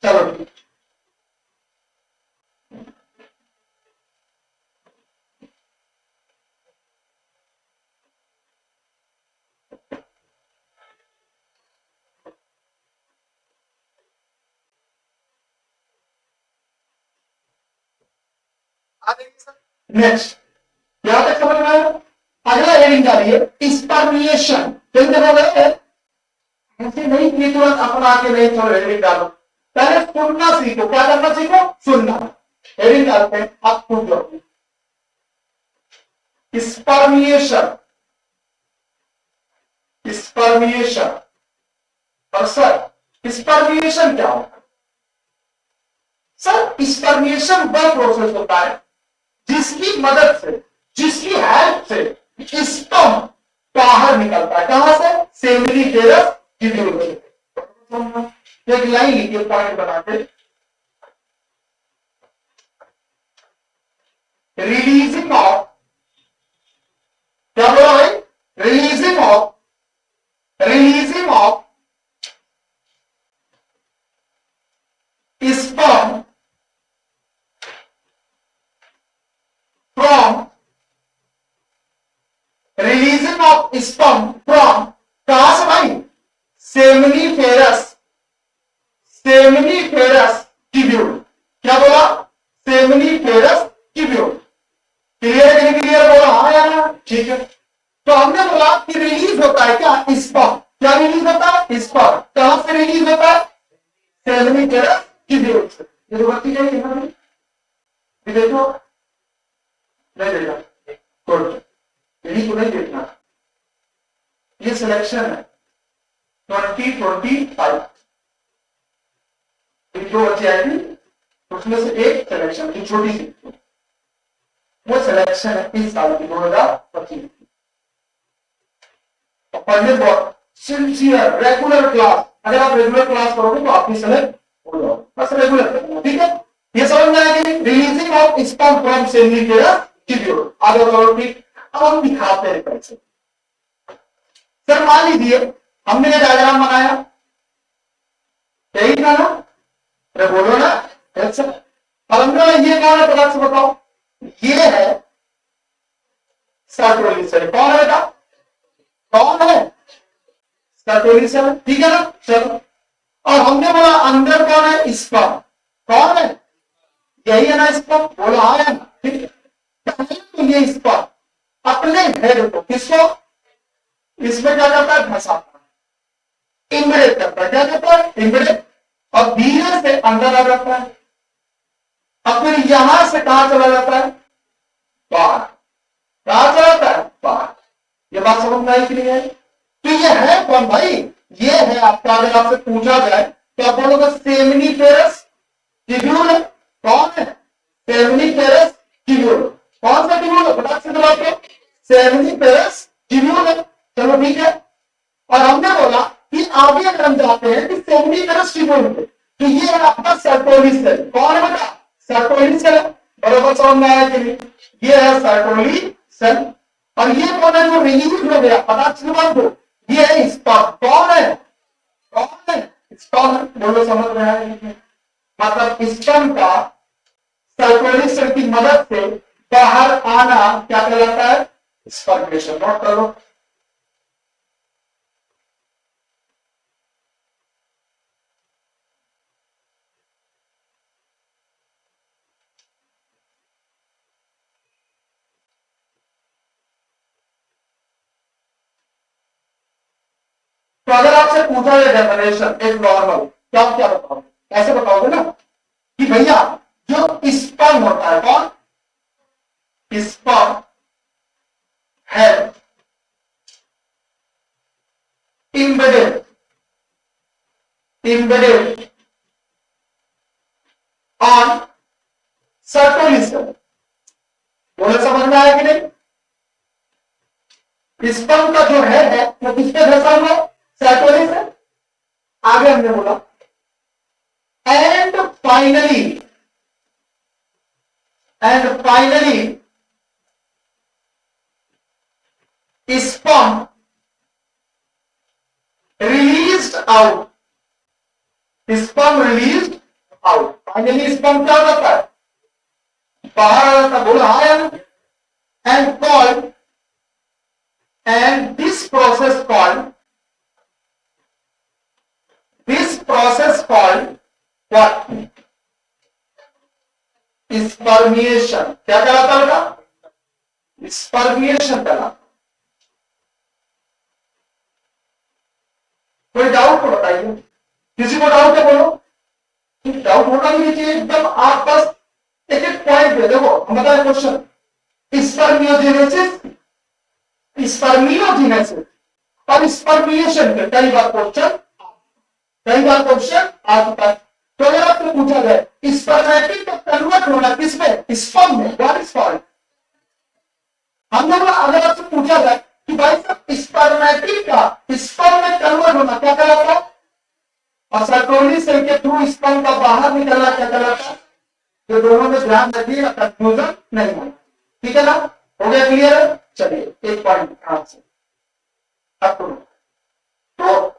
चलो ठीक। नेक्स्ट यहां तक समझ में आया। अगला हेडिंग जा रही है स्पर्मिएशन, जल्दी करोगे ऐसे नहीं कि तुरंत अपना के नहीं छोड़ हेडिंग डालो, पहले सुनना सीखो, क्या करना सीखो सुनना। हेडिंग डालते हैं आप सुन लो स्पर्मिएशन, स्पर्मिएशन। और सर स्पर्मिएशन क्या होता है सर स्पर्मिएशन वह प्रोसेस होता है जिसकी मदद से जिसकी हेल्प से स्पर्म बाहर निकलता है, कहां से सेमिनिफेरस ट्यूब्यूल से। एक लाइन लिखिए पॉइंट बनाते रिलीजिंग ऑफ, क्या बोला भाई releasing of sperm from releasing of sperm from कहां से भाई सेमिनिफेरस, सेमिनिफेरस ट्यूब्यूल। क्या बोला सेमिनिफेरस ट्यूब्यूल। क्लियर है कि नहीं क्लियर बोला हाँ यार ठीक है। तो हमने बोला कि रिलीज होता है क्या स्पर्म, क्या रिलीज होता है स्पर्म, कहां से रिलीज होता है सेमिनिफेरस ट्यूब्यूल से। ये तो बत्ती जाएगी देखो नहीं देखा यही को नहीं देखना, ये सिलेक्शन है 2025 जो बच्चे आएगी उसमें से एक सिलेक्शन की छोटी सी वो सिलेक्शन है 30 साल की 2025। पढ़ने बहुत सिंसियर रेगुलर क्लास, अगर आप रेगुलर क्लास करोगे तो आपकी सेलेक्ट हो जाओगे, बस रेगुलर ठीक है। ये समझ में आया कि releasing of sperm from seminiferous tubule. आगे बढ़ो ठीक। अब हम दिखाते हैं कैसे। सर मान लीजिए हमने ये डायग्राम बनाया, यही था ना, अरे बोलो ना अच्छा। अब हमने ये कौन है पता से बताओ, ये है सर्कुलेशन। कौन है बेटा कौन है सर्टोली सेल, ठीक है ना। चलो, और हमने बोला अंदर कौन है, स्पर्म। कौन है, यही है ना स्पर्म, बोला हाँ है ना, ठीक है। तो ये स्पर्म अपने हेड को किसको, इसमें क्या करता है, फंसाता है, इम्ब्रेक करता है, क्या करता है, इम्ब्रेक, और धीरे से अंदर आ जाता है। अब फिर यहां से कहां चला जाता है, बाहर। कहां चला जाता है, बाहर। ये बात समझ में आई कि नहीं है। तो ये है कौन भाई, ये है आपका, अगर आपसे पूछा जाए तो आप बोलोगे सेमिनिफेरस ट्यूब्यूल है। कौन है, सेमिनिफेरस ट्यूब्यूल। कौन सा ट्यूब्यूल है, फटाक से जवाब दो, सेमिनिफेरस ट्यूब्यूल है। चलो ठीक है। और हमने बोला कि आगे अगर हम जाते हैं कि सेमिनिफेरस ट्यूब्यूल में, तो ये है आपका सर्टोली सेल। कौन है बेटा, सर्टोली सेल। बराबर समझ में आया कि नहीं, ये है सर्टोली सेल। और ये कौन है जो रिलीज हो गया, पता चल दो, ये है स्पर्म। कौन है, कौन है, स्पर्म। बोलो समझ में आया कि नहीं? मतलब स्पर्म का सर्कुलरी सेल की मदद से बाहर आना क्या कहलाता है, स्पर्मेशन। नोट कर लो। तो अगर आपसे पूछा जाए डेफिनेशन एक नॉर्मल, क्या आप क्या बताओगे, ऐसे बताओगे ना कि भैया जो स्पर्म होता है, कौन, स्पर्म है embedded on सर्टोली सेल। बोले समझ में आया कि नहीं, स्पर्म का जो हेड है वो किस पे धसा हुआ, सर्टोली सेल। आगे हमने बोला and finally sperm released out, sperm released out. Finally sperm क्या होता है, बाहर आ जाता है। बोला हाँ यार। And called, and this process called what, spermiation. क्या कहलाता है बेटा, स्पर्मिएशन कहलाता। कोई डाउट तो बताइए, किसी को डाउट है बोलो। डाउट होना भी नहीं चाहिए, एकदम आप बस एक एक पॉइंट पे देखो। हम बताए क्वेश्चन, स्पर्मियोजेनेसिस, स्पर्मियोजेनेसिस और स्पर्मिएशन पे कई बार क्वेश्चन आ चुका है। तो अगर आपसे पूछा जाए स्पर्मेटिक का कन्वर्ट होना किसमें, स्पर्म में, व्हाट इज कॉल्ड। हमने बोला अगर आपसे पूछा जाए कि भाई साहब स्पर्मेटिक का स्पर्म में कन्वर्ट होना क्या कहलाता है, और सर्टोली सेल के थ्रू स्पर्म का बाहर निकलना क्या कहलाता है। तो दोनों में ध्यान रखिए, कंफ्यूजन नहीं हो, ठीक है ना। हो गया क्लियर है। चलिए एक पॉइंट ध्यान से अब तो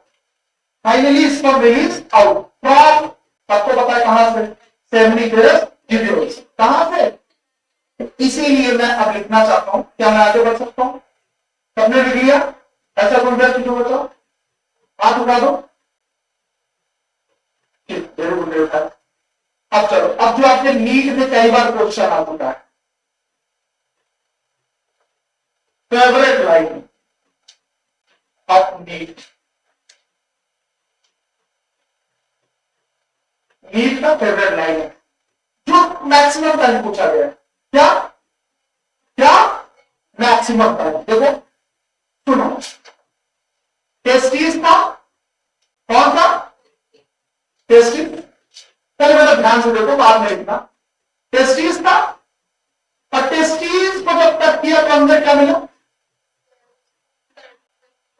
finally sperm release out from, आपको पता है कहां से, सेमिनिफेरस ट्यूब्यूल्स। कहां से, इसीलिए मैं अब लिखना चाहता हूं, क्या मैं आगे बढ़ सकता हूं, सबने लिख लिया, ऐसा कोई व्यक्ति जो बताओ, हाथ उठा दो। वेरी गुड बेटा। अब चलो, अब जो आपके नीट में कई बार क्वेश्चन आ चुका है, favourite line of NEET, NEET का फेवरेट लाइन है जो मैक्सिमम टाइम पूछा गया है। क्या क्या, मैक्सिमम टाइम। देखो सुनो, टेस्टिस था, कौन था, टेस्टिस। पहले मतलब ध्यान से देखो, बाद में लिखना। टेस्टिस था, और टेस्टिस को जब कट किया तो अंदर क्या मिला,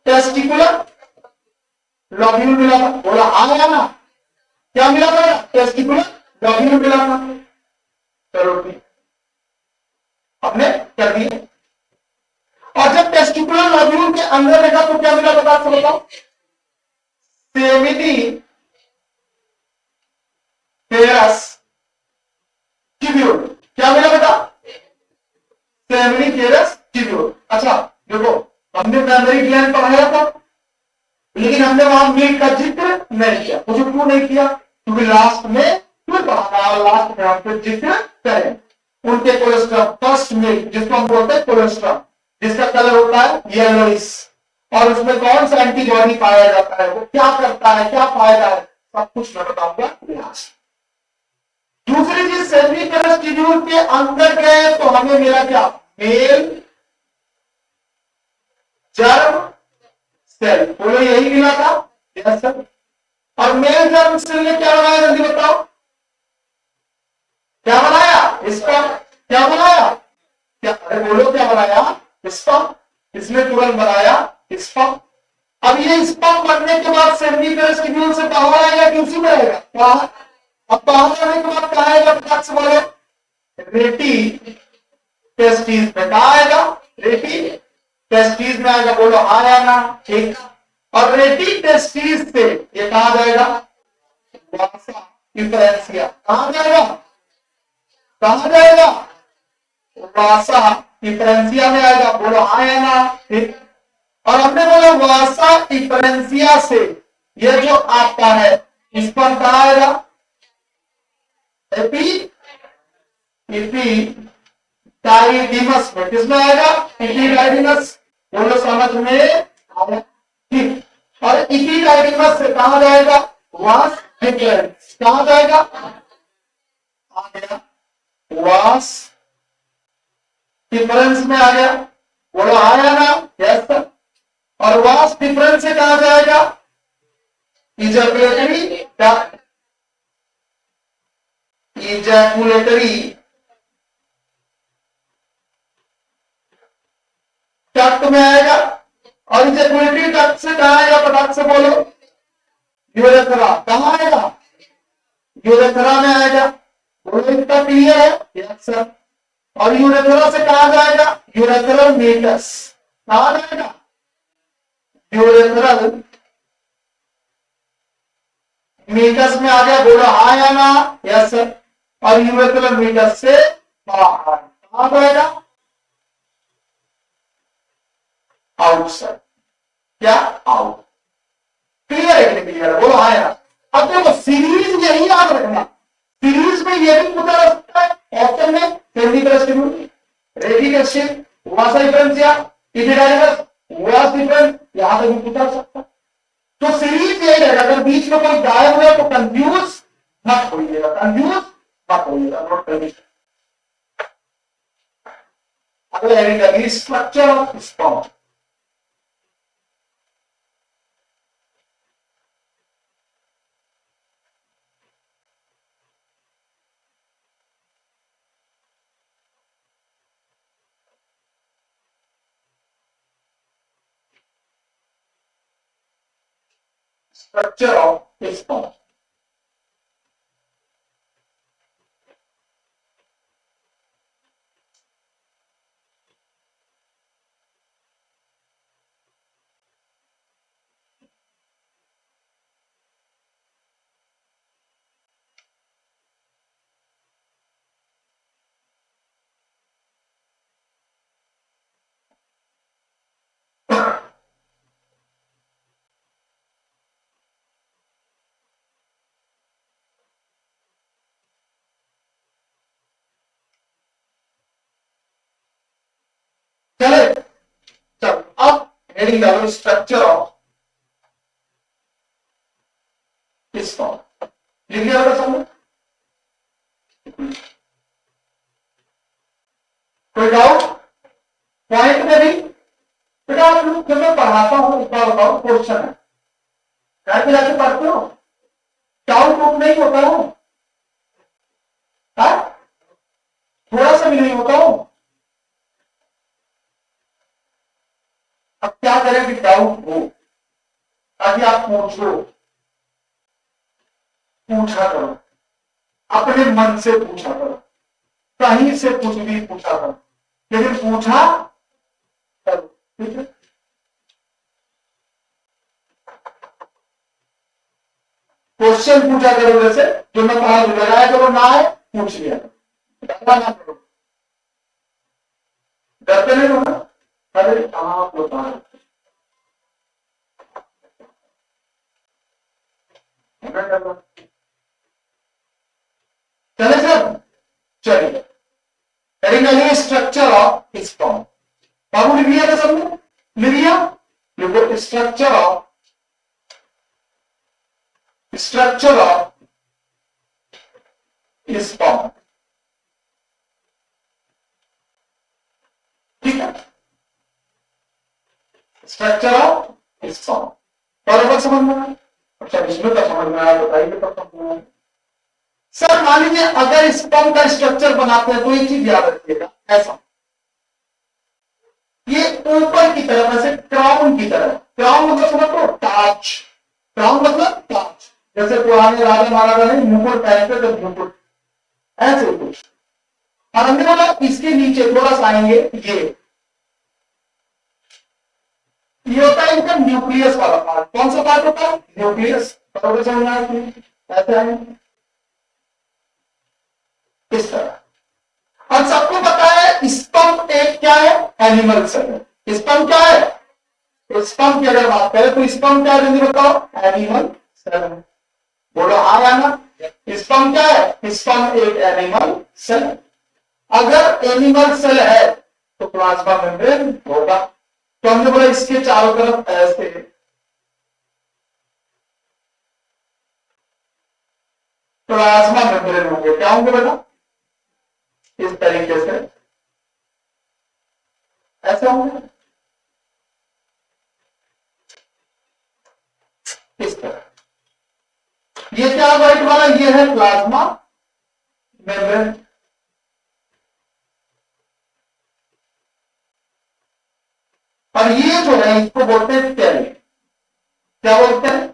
टेस्टिकुलर लॉब्यूल मिला था। बोला आया ना, क्या मिला था, टेस्टिकुलर लॉब्यूल मिला था। चलो ठीक, हमने कर दिया। और जब टेस्टिकुलर लॉब्यूल के अंदर देखा तो क्या मिला, बता सकते बताओ, सेमिनिफेरस ट्यूब्यूल। क्या मिला बेटा, सेमिनिफेरस ट्यूब्यूल। अच्छा देखो, हमने मेमोरी ग्लैंड पढ़ाया था, लेकिन हमने वहां मिल्क का जिक्र नहीं किया। मुझे क्यों नहीं किया? क्योंकि लास्ट में क्यों कहा, लास्ट में हम फिर जिक्र करें उनके कोलेस्ट्रॉल। फर्स्ट मिल्क जिसको हम बोलते हैं कोलेस्ट्रॉल, जिसका कलर होता है येलोइश, और उसमें कौन सा एंटीबॉडी पाया जाता है, वो क्या करता है, क्या फायदा है, सब कुछ मैं बताऊंगा। दूसरी चीज, सेल्यूलर ट्यूब्यूल के अंदर गए तो हमें मिला क्या? Male germ cell. बोलो यही मिला था? Yes sir. और मेल जर्म सेल ने क्या बनाया, जल्दी बताओ, क्या बनाया? इसका क्या बनाया? क्या, अरे बोलो क्या बनाया? स्पर्म। इसने तुरंत बनाया स्पर्म। अब ये स्पर्म बनने के बाद सेल्यूलर ट्यूब्यूल से बाहर आएगा कि उसी में रहेगा? बाहर। अब बाहर आने के बाद कहा आएगा? फटाक से बोलो। रेटी टेस्टिस में। कहा आएगा? रेटी टेस्टिस में आएगा। बोलो हाँ या ना? ठीक। और रेटी टेस्टिस से ये कहा जाएगा? वासा डिफरेंशिया। कहा जाएगा? कहा जाएगा? वासा डिफरेंशिया में आएगा। बोलो हाँ या ना? ठीक। और हमने बोला वासा डिफरेंशिया से ये जो आपका है इस पर कहा आएगा? एपी डाइडिमस में। किसमें आएगा? इपीडाइडिमस। बोलो समझ में आया? ठीक। और इपीडाइडिमस से कहा जाएगा? Vas deferens. कहा जाएगा? आ गया वास डिफरेंस में आ गया। बोलो आया ना? Yes sir. और वास डिफरेंस से कहा जाएगा? इजैकुलेटरी इजैकुलेटरी डक्ट में आएगा। और इजैकुलेटरी डक्ट से कहा आएगा? फटाक से बोलो। यूरेथ्रा। कहां आएगा? यूरेथ्रा में आएगा। बोलो इतना क्लियर है? Yes sir. और यूरेथ्रा से कहा जाएगा? Urethral meatus. कहा जाएगा? यूरेथ्रल मीटस में आ गया। बोलो हाँ या ना? Yes sir. और यूरेथ्रल मीटस से बाहर कहा जाएगा? Out sir. क्या? आउट। क्लियर है कि क्लियर है? बोलो हाँ या? अब देखो सीरीज यही याद रखना, सीरीज में ये भी पूछा जा सकता है ऑप्शन में। सेंटीग्रेड रेडिकेशन वासा डिफरेंशिया इपिडाइमस वास डिफरेंस, यहां तक भी पूछा जा सकता है। तो सीरीज यही रहेगा। अगर बीच में कोई गायब हुआ तो कंफ्यूज मत होइएगा, कंफ्यूज मत होइएगा। नोट कर लीजिए। अगला है structure of sperm. Structure of sperm. चले चलो अब हेडिंग डालो स्ट्रक्चर ऑफ स्पर्म। लिख लिया बेटा सामने? कोई डाउट पॉइंट में भी? बेटा आप लोग जब मैं पढ़ाता हूं एक बार बताओ, क्वेश्चन है घर पे जाके पढ़ते हो, डाउट रूट नहीं होता हो? थोड़ा सा भी नहीं होता हो? अब क्या करें कि डाउट हो, ताकि आप पूछो, पूछा करो, अपने मन से पूछा करो, कहीं से कुछ भी पूछा करो, लेकिन पूछा करो। ठीक है? क्वेश्चन पूछा करो, जैसे जो मैं पढ़ा लगाया करो, ना आए पूछ लिया करो, ना करो। डरते नहीं हो ना? अरे आप बता चले सर, चलिए करेंगे स्ट्रक्चर ऑफ स्पर्म। बाबू लिख लिया था सबने, लिख लिया, लिखो स्ट्रक्चर ऑफ स्पर्म। ठीक है, स्ट्रक्चर ऑफ स्पर्म बराबर समझ में आया? अच्छा इसमें तो समझ में आया, बताइए तब समझ में आया। सर मान लीजिए अगर स्पर्म का स्ट्रक्चर बनाते हैं तो एक चीज याद रखिएगा, ऐसा ये ऊपर की तरफ ऐसे क्राउन की तरफ, क्राउन मतलब समझ लो ताज, क्राउन मतलब ताज, जैसे पुराने राजा महाराजा ने मुकुट पहनते थे, मुकुट ऐसे कुछ। और हमने बोला इसके नीचे थोड़ा सा आएंगे, ये होता है इनका न्यूक्लियस वाला पार्ट। कौन सा पार्ट होता है? न्यूक्लियस। बराबर समझ आए? ऐसे आएंगे इस तरह। और सबको पता है स्पर्म एक क्या है? एनिमल सेल है। स्पर्म क्या है? स्पर्म की अगर बात करें तो स्पर्म क्या है जल्दी बताओ? एनिमल सेल है। बोलो हाँ या ना? स्पर्म क्या है? स्पर्म एक एनिमल सेल। अगर एनिमल सेल है तो प्लाज्मा मेम्ब्रेन होगा। तो हमने बोला इसके चारों तरफ ऐसे प्लाज्मा मेम्ब्रेन होंगे। क्या होंगे बेटा? इस तरीके से ऐसे होंगे, इस तरह। ये क्या व्हाइट वाला? ये है प्लाज्मा मेम्ब्रेन। और ये जो है इसको बोलते हैं टेल। क्या बोलते हैं?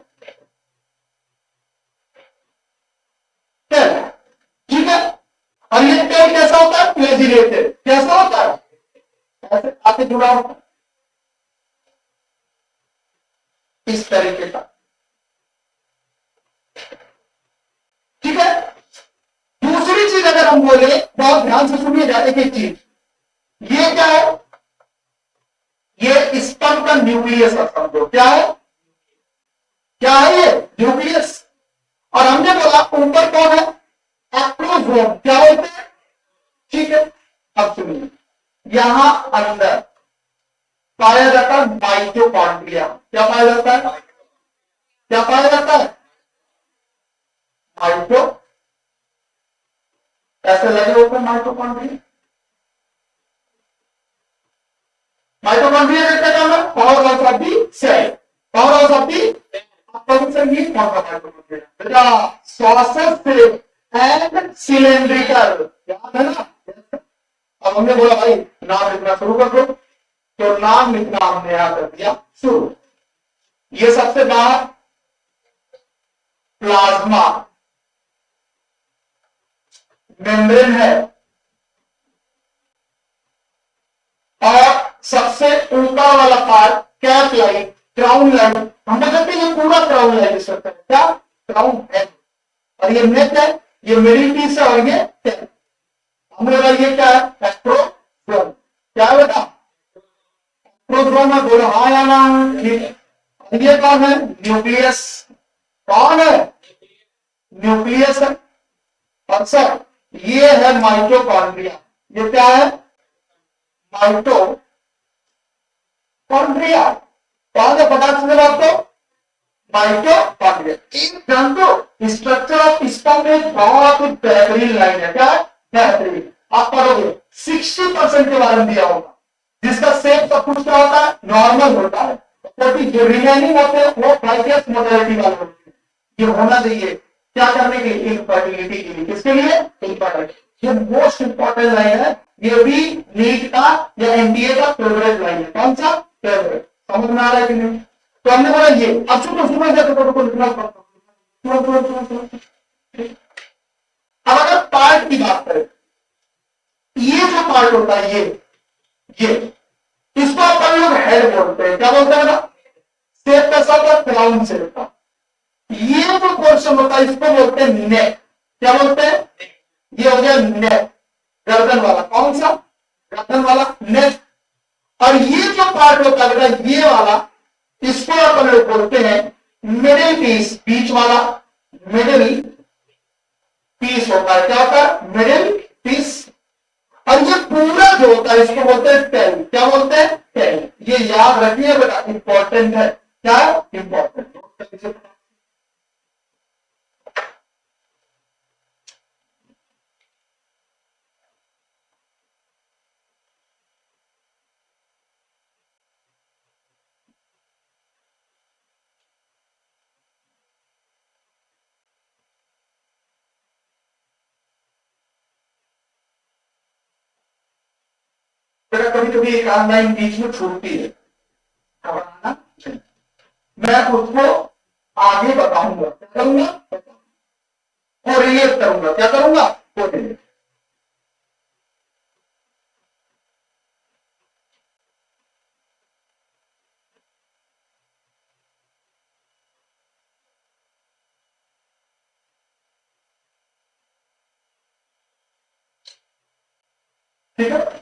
टेल। ठीक है। और ये टेल कैसा होता है? फ्लैजिलेटेड। कैसा होता है? ऐसे आके जुड़ा होता है इस तरीके का। ठीक है। दूसरी चीज अगर हम बोले, बहुत ध्यान से सुनिएगा एक एक चीज। ये क्या है? ये स्पर्म का न्यूक्लियस है, समझो। क्या है? क्या है ये? न्यूक्लियस। और हमने बोला ऊपर कौन है? एक्रोसोम। क्या बोलते हैं? ठीक है। अब सुनिए, यहां अंदर पाया जाता है माइटोकॉन्ड्रिया। क्या पाया जाता है? क्या पाया जाता है? माइटो, ऐसे लगे होते हैं माइटोकॉन्ड्रिया। माइटोकॉन्ड्रिया का क्या नाम है? Power house of the cell. Power house of the संगीत कौन सा माइटोकॉन्ड्रिया? श्वासक and cylindrical. याद है ना? अब हमने बोला भाई नाम लिखना शुरू कर दो, तो नाम लिखना हमने यहां कर दिया शुरू। ये सबसे बाहर प्लाज्मा मेम्ब्रेन है, और सबसे ऊपर वाला part cap line, crown line. हम कहते हैं ये पूरा क्राउन लाइन स्ट्रक्चर है। क्या? क्राउन है। और ये नेक है, ये मिडिल पीस है, और ये टेल। हमने बोला ये क्या है? एक्रोसोम। क्या है बेटा? एक्रोसोम है। बोलो हाँ या ना? ठीक है। और ये कौन है? न्यूक्लियस। कौन है? न्यूक्लियस है। और सर ये है माइटोकॉन्ड्रिया। ये क्या है? माइटोकॉन्ड्रिया। कौन है? पता चले आपको? माइटोकॉन्ड्रिया। एक जान दो स्ट्रक्चर ऑफ स्पर्म में बहुत बेहतरीन लाइन है। क्या है? बेहतरीन। आप पढ़ोगे 60% के बारे में दिया होगा, जिसका शेप सब कुछ क्या होता है? नॉर्मल होता है। जबकि जो रिमेनिंग होते हैं वो ब्राइटेस्ट मोडेलिटी वाले होते हैं। ये होना चाहिए क्या करने के लिए? इनफर्टिलिटी के लिए। किसके लिए? इनफर्टिलिटी। ये मोस्ट इंपॉर्टेंट लाइन है। ये भी नीट का या एनडीए का फेवरेट लाइन है। कौन सा? फेवरेट। समझ में आ रहा है कि नहीं? तो हमने बोला ये। अब सुनो सुनो तो लिखना पड़ता। अब अगर पार्ट की बात करें, ये जो पार्ट होता है ये इसको अपन लोग हेड बोलते हैं। क्या बोलते हैं ना? शेप कैसा होता है? क्राउन शेप का। ये जो पोर्शन होता है इसको बोलते हैं नेक। क्या बोलते हैं? ये हो गया नेक, गर्दन वाला। कौन सा? गर्दन वाला, नेक। और ये जो पार्ट होता है ये वाला, इसको अपन लोग बोलते हैं मिडिल पीस, बीच वाला। मिडिल पीस होता है। क्या होता है? Middle piece. और ये पूरा जो होता है इसको बोलते हैं टेल। क्या बोलते हैं? टेल। ये याद रखिए बेटा, इंपॉर्टेंट है। क्या इंपॉर्टेंट? बेटा कभी कभी एक आध लाइन बीच में छूटती है, घबराना नहीं। मैं उसको आगे बताऊंगा। क्या करूंगा? और रिलेट करूंगा। क्या करूंगा? वो रिलेट। ठीक है।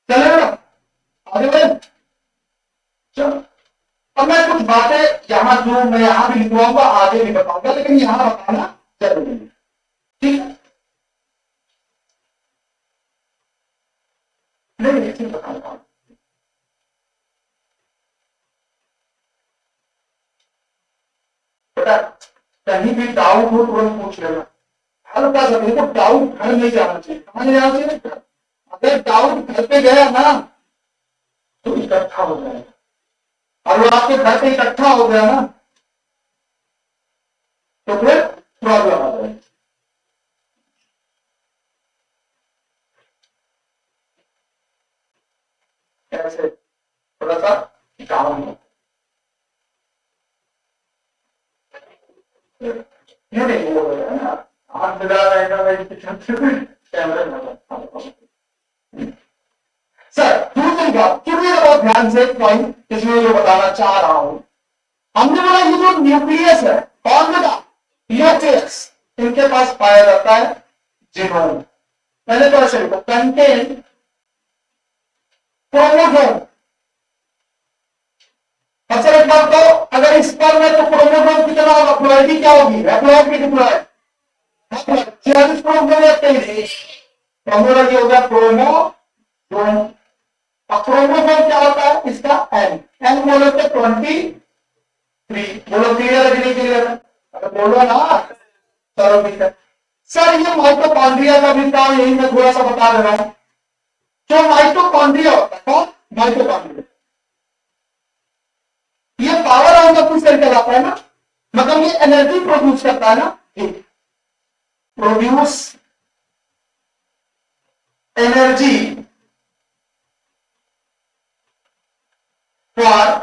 चलेगा? आगे बढ़े? चलो, अब मैं कुछ बातें यहां जो मैं यहां भी लिखवाऊंगा, आगे भी बताऊंगा, लेकिन यहां बताना जरूरी है। ठीक है? नहीं ऐसे बताऊंगा। बेटा कहीं भी डाउट हो तुरंत पूछ लेना। हल्का सा देखो, डाउट घर नहीं जाना चाहिए। कहां नहीं जाना चाहिए? अगर डाउट घर पे गया ना तो इकट्ठा हो जाएगा। और वो आपके घर पे इकट्ठा हो गया ना तो फिर प्रॉब्लम आ जाएगी। ऐसे थोड़ा सा डाउन हो, ये नहीं बोल रहे हैं ना, हाथ मिला रहेगा भाई कैमरे में। सर दूसरी बात, सुनिए बहुत ध्यान से पॉइंट, इसमें जो बताना चाह रहा हूं। हमने बोला ये जो न्यूक्लियस है, कौन बेटा? न्यूक्लियस। इनके पास पाया जाता है जीनोम। पहले तो ऐसे लिखो, कंटेन क्रोमोसोम। अच्छा एक बात तो, अगर इस पर में तो क्रोमोसोम कितना होगा? प्लॉइडी क्या होगी? हैप्लॉइड की डिप्लॉइड? 46 क्रोमोसोम या 23? क्रोमोसोम ये हो गया क्रोमोसोम। अब क्रोमोसोम क्या होता है? इसका एन। एन बोलो तो 23। बोलो क्लियर है कि नहीं क्लियर है? अगर बोलो ना चलो ठीक है। सर ये माइटोकॉन्ड्रिया का भी काम यही मैं थोड़ा सा बता दे रहा हूं। जो माइटोकॉन्ड्रिया होता है, कौन? माइटोकॉन्ड्रिया। ये पावर हाउस अपनी सेल कहलाता है ना, मतलब ये एनर्जी प्रोड्यूस करता है ना। Produce energy for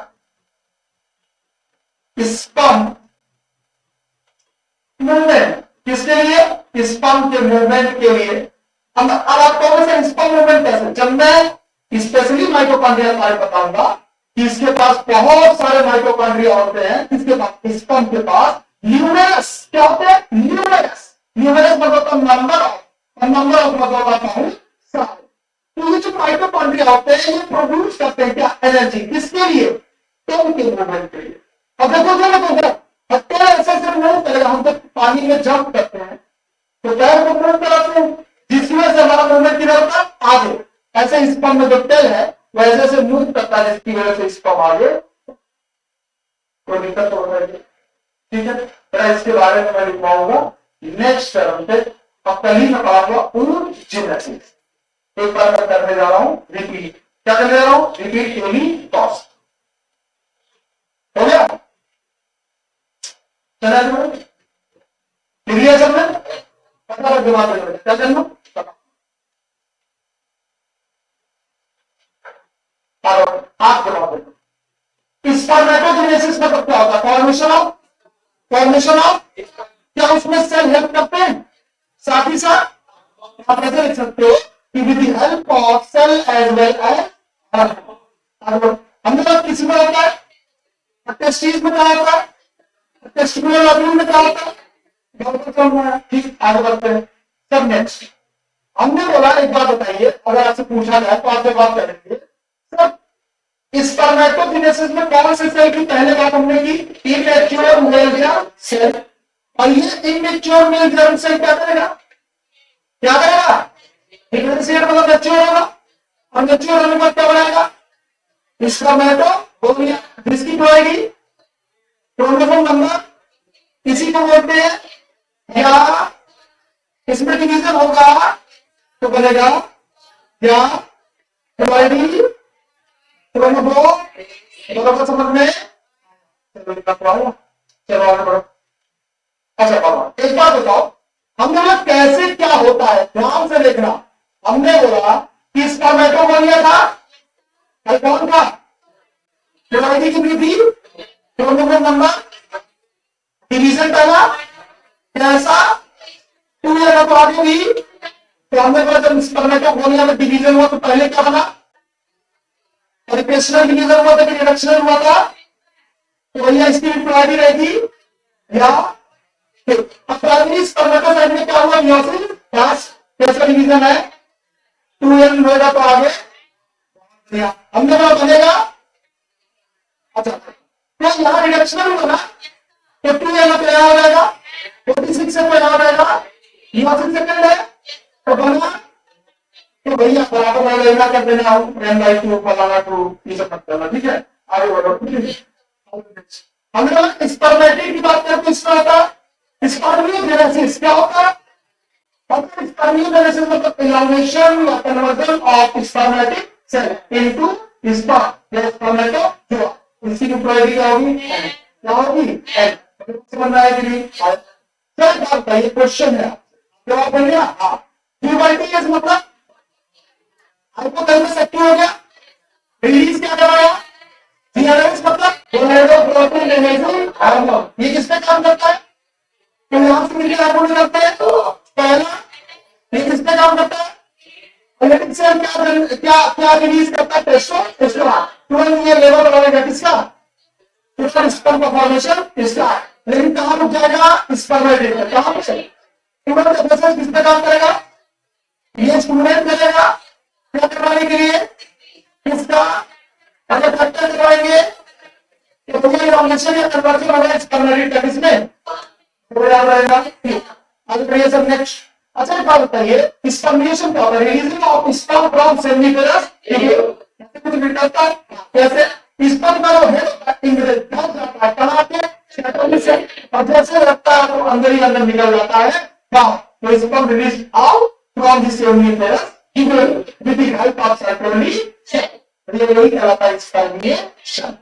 sperm movement. किसके लिए? स्पर्म के मूवमेंट के लिए। अब आप कहोगे स्पर्म मूवमेंट कैसे? जब मैं स्पेशली माइटोकॉन्ड्रिया के बारे में बताऊंगा कि इसके पास बहुत सारे माइटोकॉन्ड्रिया होते हैं। किसके पास? स्पर्म के पास न्यूमेरस। क्या होते हैं? न्यूमेरस। न्यूमेरस मतलब नंबर ऑफ, और नंबर ऑफ मतलब आता है सारे। तो ये जो माइटोकॉन्ड्रिया होते हैं ये प्रोड्यूस करते हैं क्या? एनर्जी। किसके लिए? स्पर्म के मूवमेंट के लिए। अब देखो क्या बताओ, हत्या ऐसे ऐसे मूव करेगा। हम जब पानी में जंप करते हैं तो पैर को मूव कराते हैं, जिसमें से हमारा मूवमेंट किधर होता है? आगे। ऐसे स्पर्म में जो टेल है वो ऐसे ऐसे मूव करता है, जिसकी वजह से स्पर्म आगे। कोई दिक्कत तो हो जाएगी। ठीक है, तो इसके बारे में मैं लिखवाऊंगा नेक्स्ट टर्म पे। और कल ही मैं पढ़ाऊंगा oogenesis। एक बार मैं करने जा रहा हूं रिपीट। क्या करने जा रहा हूं? Repeat any toss. हो गया? चला क्लियर सब में? पता दिमाग में क्या करना? आप जवाब देना। स्पर्मेटोजेनेसिस मतलब क्या होता है? फॉर्मेशन ऑफ क्या उसमें सेल हेल्प करते हैं? साथ ही साथ आप ऐसे लिख सकते हो कि with the help of cell as well as hormone. हमने बात किसी में होता है, टेस्टिस में क्या होता है, टेस्टिकुलर लॉब्यूल में क्या होता है, ठीक, आगे बढ़ते हैं। सब नेक्स्ट हमने बोला, एक बात बताइए, अगर आपसे पूछा जाए तो आप जवाब करेंगे सब स्पर्मेटोजेनेसिस में कौन से सेल की पहले बात हमने की, इमेच्योर मेल जर्म सेल। और ये इमेच्योर मेल जर्म सेल क्या करेगा, क्या करेगा, डिफरेंशिएट मतलब मैच्योर होगा, और मैच्योर होने के बाद क्या बनाएगा, स्पर्मेटोगोनिया, जिसकी क्या आएगी, क्रोमोसोम नंबर इसी को बोलते हैं, या इसमें डिवीजन होगा तो बनेगा क्या, क्रोमोसोम, बराबर समझ में। चलो आगे बढ़ो। अच्छा बाबा एक बात बताओ, हमने बोला कैसे क्या होता है, ध्यान से देखना। हमने बोला कि स्पर्मेटोगोनिया था, कौन था, की वृद्धि, क्रोमोसोम नंबर, डिवीजन पहला, कैसा, टू या तो आगे भी। तो हमने बोला जब स्पर्मेटोगोनिया में डिवीजन हुआ तो पहले क्या बना, रिप्लेशनल डिवीजन हुआ था कि रिडक्शनल हुआ था, तो भैया इसकी प्रायोरिटी रहेगी या अब प्राइमरी स्पर्मेटोसाइट में क्या हुआ, मियोसिस, कैसा डिवीजन है, 2n होगा तो आगे हमने बोला बनेगा। अच्छा तो यहाँ रिडक्शनल हुआ ना, तो 2n पे यहाँ हो जाएगा, 46 से पे यहाँ हो जाएगा, मियोसिस सेकंड है तो बना, तो भैया बराबर वाला लेना कर देना, n/2 फलाना 2 ये सब मत करना, ठीक है, आगे बढ़ो। हमने स्पर्मेटिड की बात करें तो इसका होता है स्पर्मियोजेनेसिस, क्या होता है, स्पर्मियोजेनेसिस मतलब एलाइनेशन या conversion of spermatic cell into sperm या स्पर्मेटोजोआ, इसकी प्रायोरिटी क्या होगी, क्या होगी, समझ आया कि नहीं। क्या बात है, ये क्वेश्चन है, जवाब बन गया। हाँ ड्यूबाइटिस मतलब हाइपोथैलेमस एक्टिव हो गया, रिलीज क्या कराया, सीआरएस मतलब गोनाडोट्रोपिन एनर्जी हार्मोन, ये किस पे काम करता है, तो यहां से मिलकर हार्मोन करते हैं, पहला ये किस पे काम करता है, लेकिन सेल क्या क्या क्या रिलीज करता है, टेस्टोस्टेरोन, तुरंत ये लेवल बढ़ेगा किसका, इसका स्पर्म का फॉर्मेशन इसका, लेकिन कहां रुक जाएगा, स्पर्मेटिड में, कहां पे तुरंत प्रोसेस किस पे काम करेगा, ये स्टूडेंट करेगा क्या करवाने के लिए, किसका, अगर फैक्टर करवाएंगे तो ये इनोवेशन या कन्वर्जन होगा स्पर्मेटिड में, तो याद रहेगा। आगे बढ़िए सर नेक्स्ट। अच्छा एक बात बताइए, स्पर्मिनेशन क्या होता है, releasing of sperm from seminiferous कैसे कुछ निकलता है, कैसे स्पर्म का जो है इंग्रेज जाता है कहां पे, सेटोली से, और जैसे लगता है तो अंदर ही अंदर निकल जाता है क्या, तो sperm release out from the seminiferous with the help of सेटोली से, ये यही कहलाता है स्पर्मिनेशन।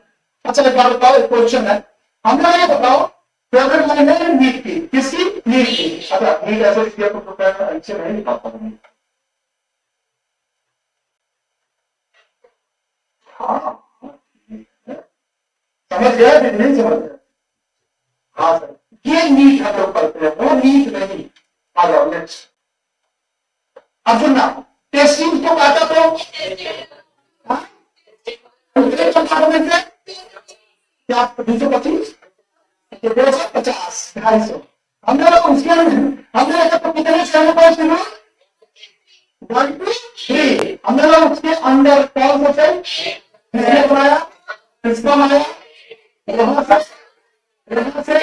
अच्छा एक बात बताओ, एक क्वेश्चन है, हमने ये बताओ फेवरेट लाइन है नीट की, किसकी, नीट की। अच्छा नीट ऐसे लिख दिया तो अच्छे नहीं लिखा पाऊंगी, हाँ समझ गया कि नहीं समझ गया, हाँ सर ये नीट हम लोग पढ़ते हैं, वो नीट नहीं। आ जाओ नेक्स्ट। अब सुनना, टेस्टिंग को काटा तो कंपार्टमेंट में क्या 225 250 250, हमने लोग उसके हमने तो कितने सेल को शुरू 1 2 3, हमने लोग उसके अंदर कौन सा सेल बनाया, इसका बनाया, यहाँ से यहाँ से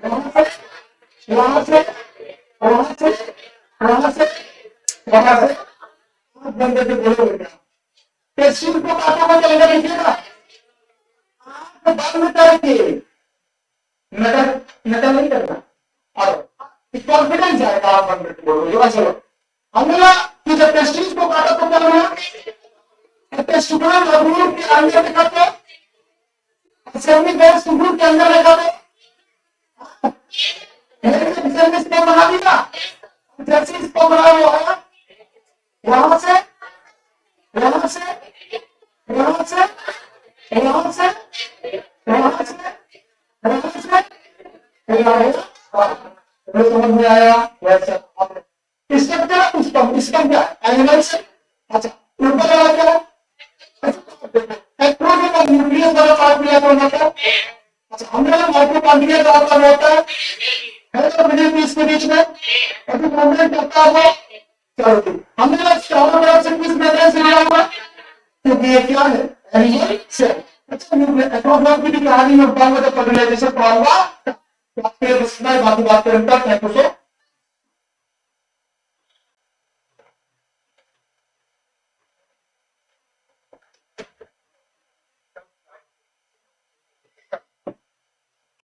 यहाँ से यहाँ से वहां से वहां से वहां से बंदे के बोले हो गया, टेस्टिंग को काटा को चलने लीजिएगा, आप बंद करके नकल नकल नहीं करना, और कॉन्फिडेंस आएगा आप बंद करके बोलोगे। चलो हमने कि जब टेस्टिंग को काटा तो क्या बना, टेस्टिकुलर लॉब्यूल के अंदर देखा तो सेमिनिफरस ट्यूब्यूल के अंदर देखा तो इसको बना दिया, जैसे इसको बना हुआ है यहां से यहां से यहां से यहां से यहां से यहां से जो समझ में आया वैसा स्ट्रक्चर इसका क्या है एनिमल से। अच्छा ऊपर वाला क्या है न्यूक्लियस वाला पार्ट मिला तो होता है। अच्छा हमने माइटोकॉन्ड्रिया का मतलब होता है तो मिडिल पीस के बीच में अभी मूवमेंट करता है चलो हमने चारों तरफ से किस मेथड से लिया हुआ क्योंकि ये क्या है एनिमल सेल। अच्छा एटोग्राफ की भी कहानी में बताऊंगा तो फर्टिलाइजेशन पढ़ाऊंगा बाकी बात करें तब